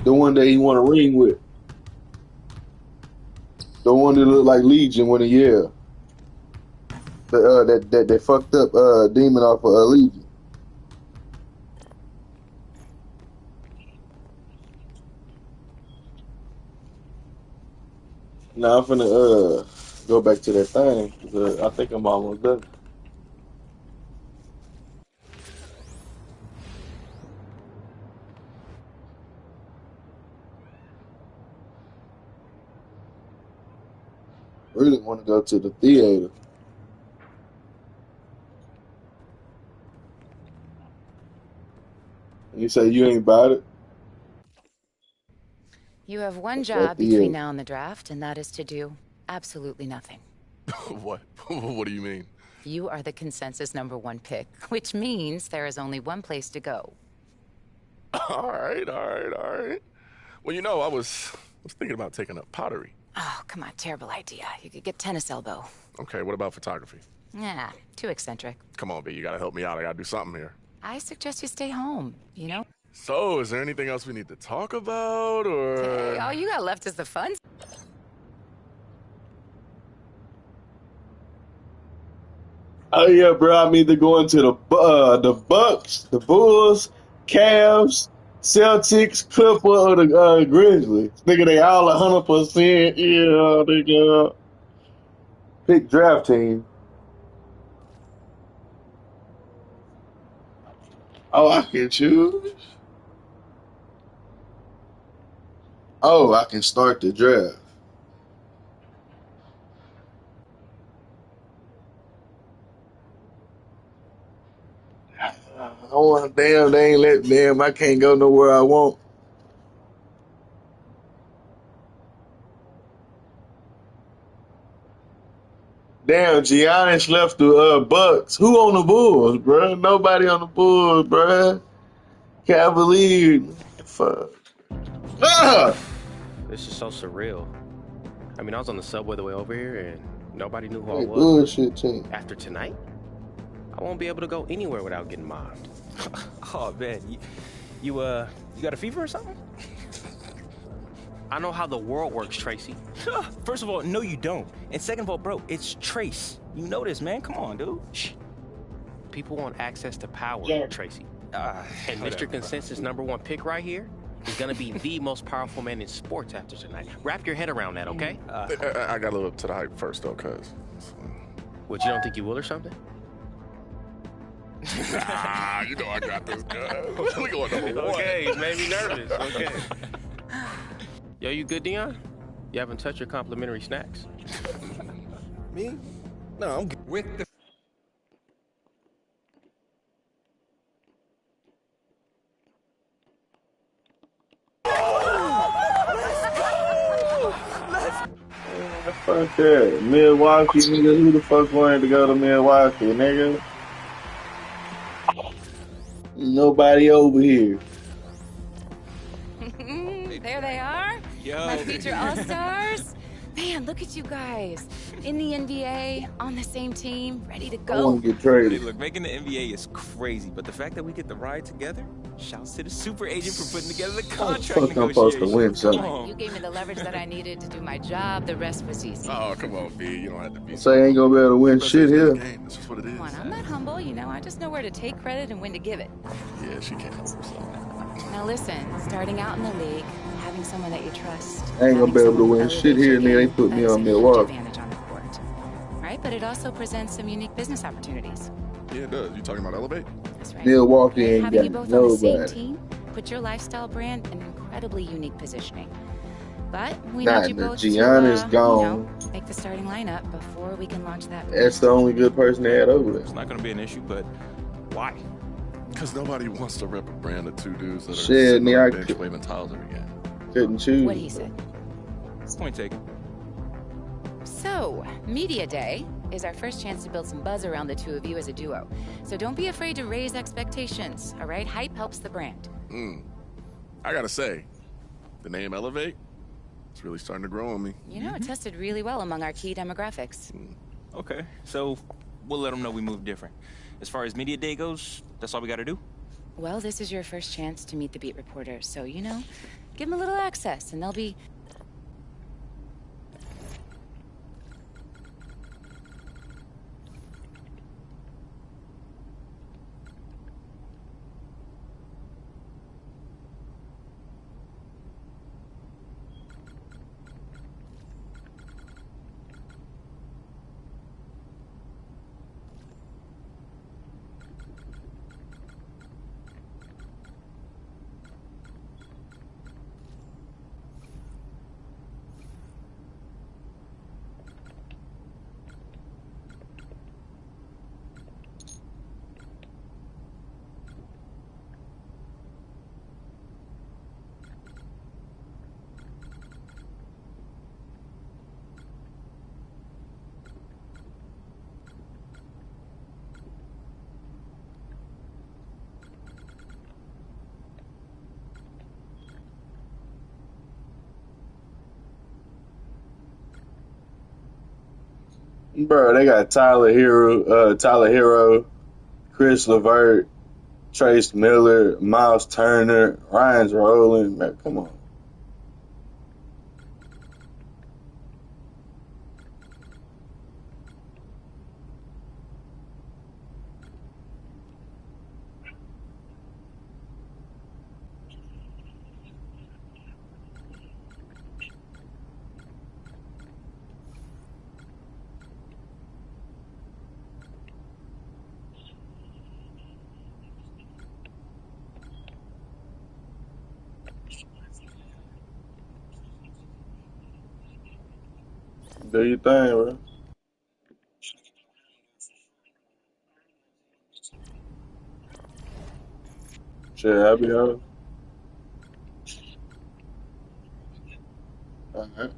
The one that he won a ring with. The one that looked like Legion when he yelled. That fucked up demon off of Legion. Now I'm finna go back to that thing. 'Cause, I think I'm almost done. Really want to go to the theater. You say you ain't about it? You have one That job theater. between now and the draft, and that is to do absolutely nothing. What? What do you mean? You are the consensus #1 pick, which means there is only one place to go. All right. Well, you know, I was thinking about taking up pottery. Oh, come on, terrible idea. You could get tennis elbow. Okay, what about photography? Yeah, too eccentric. Come on, B, you gotta help me out. I gotta do something here. I suggest you stay home, you know? So, is there anything else we need to talk about, or? Hey, all you got left is the fun. Oh yeah, bro. I'm either going to the Bucks, the Bulls, Cavs, Celtics, Clipper, or the Grizzlies. Nigga, they all 100%. Yeah, nigga. Pick draft team. Oh, I can choose. Oh, I can start the draft. Oh, damn, they ain't let damn. I can't go nowhere I want. Damn, Giannis left the Bucks. Who on the Bulls, bruh? Nobody on the Bulls, bruh. Cavalier. Fuck. Ah! This is so surreal. I mean, I was on the subway the way over here, and nobody knew who I Hey, was. bullshit team. After tonight, I won't be able to go anywhere without getting mobbed. Oh man, you got a fever or something? I know how the world works, Tracy. First of all, no, you don't. And second of all, bro, it's Trace. You know this, man. Come on, dude. Shh. People want access to power, Yeah. Tracy. And Mr. Consensus #1 pick right here is gonna be the most powerful man in sports after tonight. Wrap your head around that, okay? I gotta live up to the hype first, though, cuz. What, you don't think you will or something? You know I got this, cuz. We going #1. Okay, it made me nervous. Okay. Yo, you good, Dion? You haven't touched your complimentary snacks? Me? No, I'm good. With the Fuck that. Milwaukee, nigga. Who the fuck wanted to go to Milwaukee, nigga? Nobody over here. There they are. Yo. My future all-stars. Man, look at you guys. In the NBA, on the same team, ready to I go. want to get Hey, traded. look, making the NBA is crazy, but the fact that we get to ride together, shouts to the super agent for putting together the How the contract fuck I'm supposed to win negotiations. something? Come on. You gave me the leverage that I needed to do my job. The rest was easy. Oh, come on, B. You don't have to be. Say I ain't gonna be able to win shit here. That's just what it is. Come on, I'm not humble, you know. I just know where to take credit and when to give it. Yeah, she can't help herself. Now listen, starting out in the league, having someone that you trust. I ain't gonna having be able to someone win elevate shit your here, nigga. They game, put me that is on a huge Milwaukee. advantage on the court. Right? But it also presents some unique business opportunities. Yeah, it does. You talking about Elevate? That's right. Milwaukee ain't Having you got both on the same nobody. team put your lifestyle brand in incredibly unique positioning. But we Nah, need you the both Giannis to, gone. make the starting lineup before we can launch that. That's the only good person they had over there. It's not going to be an issue, but why? Because nobody wants to rep a brand of two dudes that are Shit, sitting nigga, on I the bench waving towels every game. couldn't choose. What he said. Point taken. So, Media Day is our first chance to build some buzz around the two of you as a duo. So don't be afraid to raise expectations, all right? Hype helps the brand. I gotta say, the name Elevate, it's really starting to grow on me. You know, it tested really well among our key demographics. Okay, so we'll let them know we move different. As far as media day goes, that's all we gotta do? Well, this is your first chance to meet the beat reporters, so, you know, give them a little access, and they'll be... Bro, they got Tyler Hero, Chris LeVert, Trace Miller, Miles Turner, Ryan's Rolling. Man, come on. Do your thing, bro. Shit, happy hour. Alright.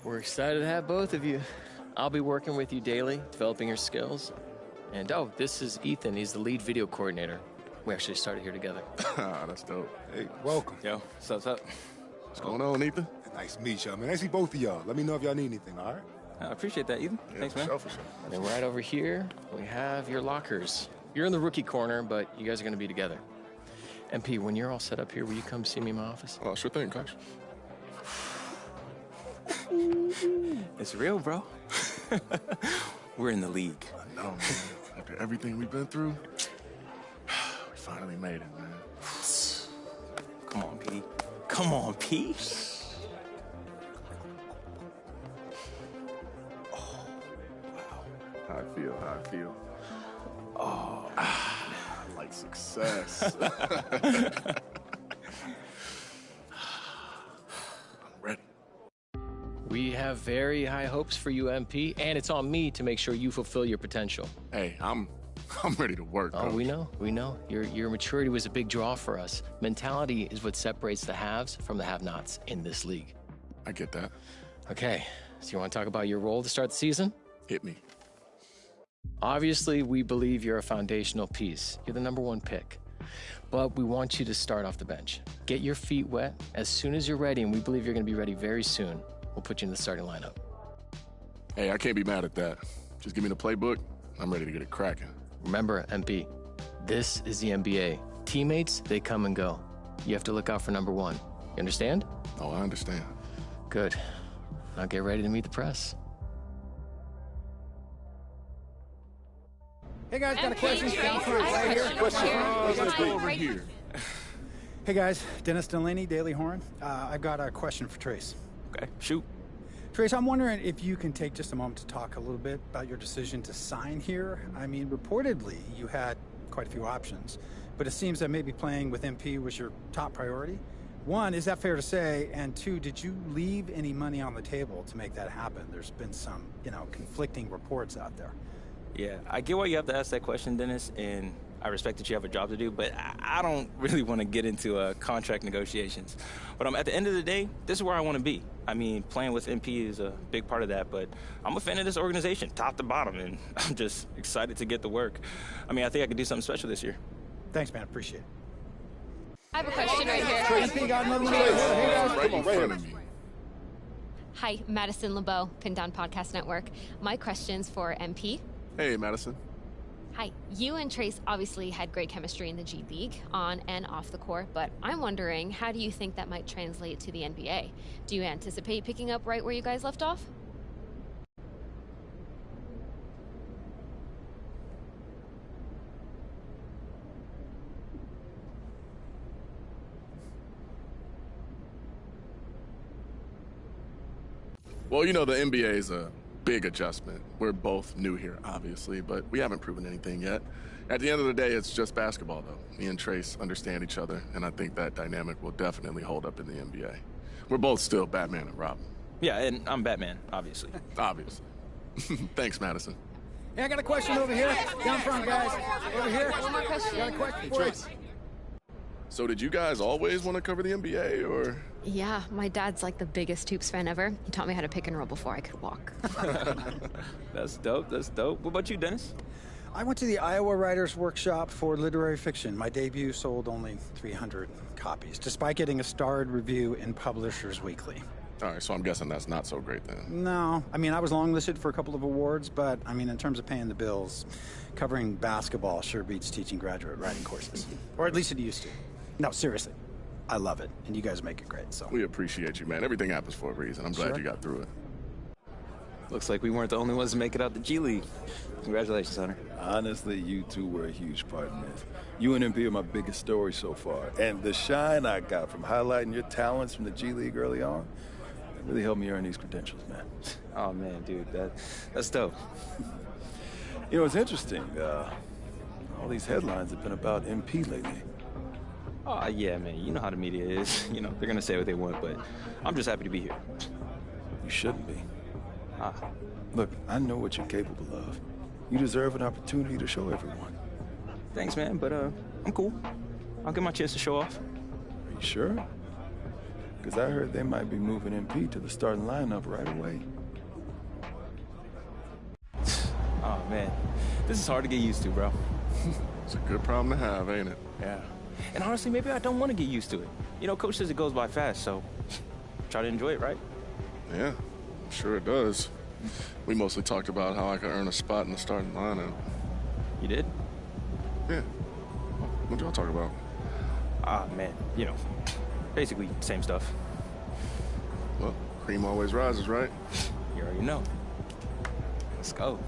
We're excited to have both of you. I'll be working with you daily, developing your skills. And oh, this is Ethan. He's the lead video coordinator. We actually started here together. That's dope. Hey, welcome. Yo, what's up? What's going on, Ethan? Nice to meet y'all, man. I see both of y'all. Let me know if y'all need anything, all right? I appreciate that, Ethan. Yeah, Thanks, for man. Sure, for sure. And then right over here, we have your lockers. You're in the rookie corner, but you guys are going to be together. MP, when you're all set up here, will you come see me in my office? Oh, sure thing, Coach. It's real, bro. We're in the league. I know, man. After everything we've been through, we finally made it, man. Come on, P. Come on, P. How I feel. Oh, like success. I'm ready. We have very high hopes for you, MP, and it's on me to make sure you fulfill your potential. Hey, I'm ready to work. Oh, Coach. we know. Your maturity was a big draw for us. Mentality is what separates the haves from the have-nots in this league. I get that. Okay, so you want to talk about your role to start the season? Hit me. Obviously, we believe you're a foundational piece. You're the #1 pick. But we want you to start off the bench. Get your feet wet as soon as you're ready, and we believe you're going to be ready very soon. We'll put you in the starting lineup. Hey, I can't be mad at that. Just give me the playbook. I'm ready to get it cracking. Remember, MP, this is the NBA. Teammates, they come and go. You have to look out for #1. You understand? Oh, I understand. Good. Now get ready to meet the press. Hey guys, got a question down front right here. Over here. Hey guys, Dennis Delaney, Daily Horn. I've got a question for Trace. Okay, shoot. Trace, I'm wondering if you can take just a moment to talk a little bit about your decision to sign here. I mean, reportedly, you had quite a few options, but it seems that maybe playing with MP was your top priority. 1, is that fair to say? And 2, did you leave any money on the table to make that happen? There's been some, conflicting reports out there. Yeah, I get why you have to ask that question, Dennis, and I respect that you have a job to do, but I don't really want to get into contract negotiations. But at the end of the day, this is where I want to be. I mean, playing with MP is a big part of that, but I'm a fan of this organization, top to bottom, and I'm just excited to get to work. I mean, I think I could do something special this year. Thanks, man. Appreciate it. I have a question right here. Tracy got another one. Hey guys, Right in front of me. Hi, Madison LeBeau, Pin Down Podcast Network. My question's for MP. Hey, Madison. Hi. You and Trace obviously had great chemistry in the G League, on and off the court, but I'm wondering, how do you think that might translate to the NBA? Do you anticipate picking up right where you guys left off? Well, the NBA is a big adjustment. We're both new here, obviously, but we haven't proven anything yet. At the end of the day, it's just basketball, though. Me and Trace understand each other, and I think that dynamic will definitely hold up in the NBA. We're both still Batman and Robin. Yeah, and I'm Batman, obviously. Obviously. Thanks, Madison. Hey, I got a question over here. Down front, guys. Over here. One more question. Got a question for Trace. So did you guys always want to cover the NBA, or? Yeah, my dad's like the biggest hoops fan ever. He taught me how to pick and roll before I could walk. That's dope. What about you, Dennis? I went to the Iowa Writers Workshop for literary fiction. My debut sold only 300 copies, despite getting a starred review in Publishers Weekly. All right, so I'm guessing that's not so great then. No, I mean, I was longlisted for a couple of awards, but I mean, in terms of paying the bills, covering basketball sure beats teaching graduate writing courses. Or at least it used to. No, seriously. I love it, and you guys make it great, so. We appreciate you, man. Everything happens for a reason. I'm glad you got through it. Looks like we weren't the only ones to make it out the G League. Congratulations, Hunter. Honestly, you two were a huge part in this. You and MP are my biggest story so far. And the shine I got from highlighting your talents from the G League early on, it really helped me earn these credentials, man. Oh, man, dude, that's dope. It's interesting. All these headlines have been about MP lately. Oh, yeah, man, you know how the media is. They're going to say what they want, but I'm just happy to be here. You shouldn't be. Look, I know what you're capable of. You deserve an opportunity to show everyone. Thanks, man, but I'm cool. I'll get my chance to show off. Are you sure? Because I heard they might be moving MP to the starting lineup right away. Oh, man. This is hard to get used to, bro. It's a good problem to have, ain't it? Yeah. And honestly, maybe I don't want to get used to it. You know, Coach says it goes by fast, so try to enjoy it, right? Yeah, I'm sure it does. We mostly talked about how I could earn a spot in the starting lineup. You did? Yeah. What'd y'all talk about? Ah, man, you know, basically same stuff. Well, cream always rises, right? You already know. Let's go.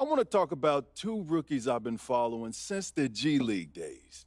I want to talk about two rookies I've been following since the G League days.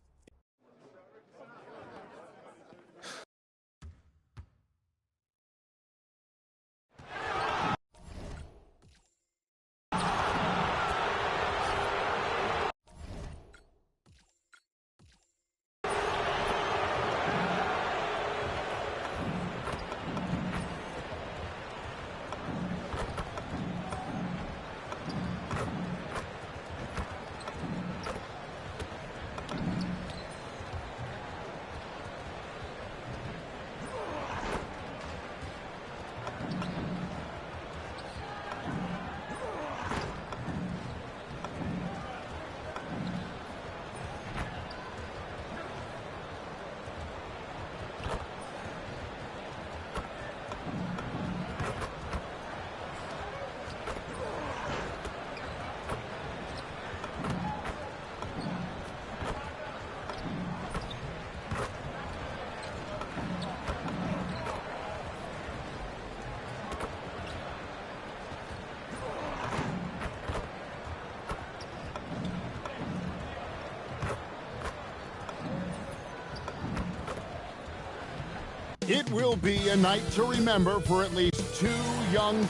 It will be a night to remember for at least two young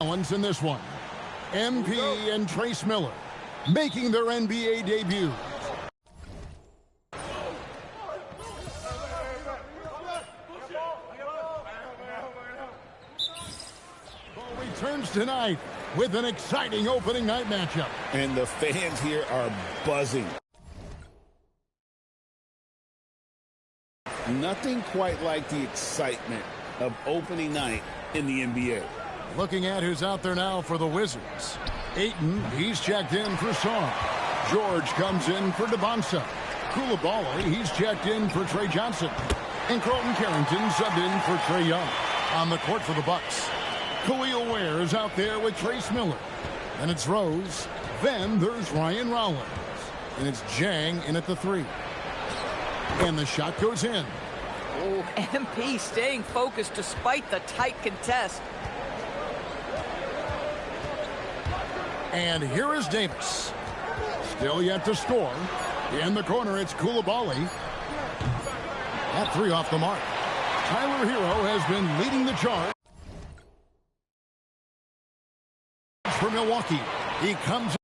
talents in this one. MP and Trace Miller making their NBA debuts. Ball returns tonight with an exciting opening night matchup. And the fans here are buzzing. Nothing quite like the excitement of opening night in the NBA. Looking at who's out there now for the Wizards. Ayton, he's checked in for Song. George comes in for DeBonsa. Koulibaly, he's checked in for Trey Johnson. And Carlton Carrington subbed in for Trae Young. On the court for the Bucks, Khalil Ware is out there with Trace Miller. And it's Rose. Then there's Ryan Rollins. And it's Jang in at the 3. And the shot goes in. Oh, MP staying focused despite the tight contest. And here is Davis. Still yet to score. In the corner, it's Koulibaly. That 3 off the mark. Tyler Hero has been leading the charge for Milwaukee. He comes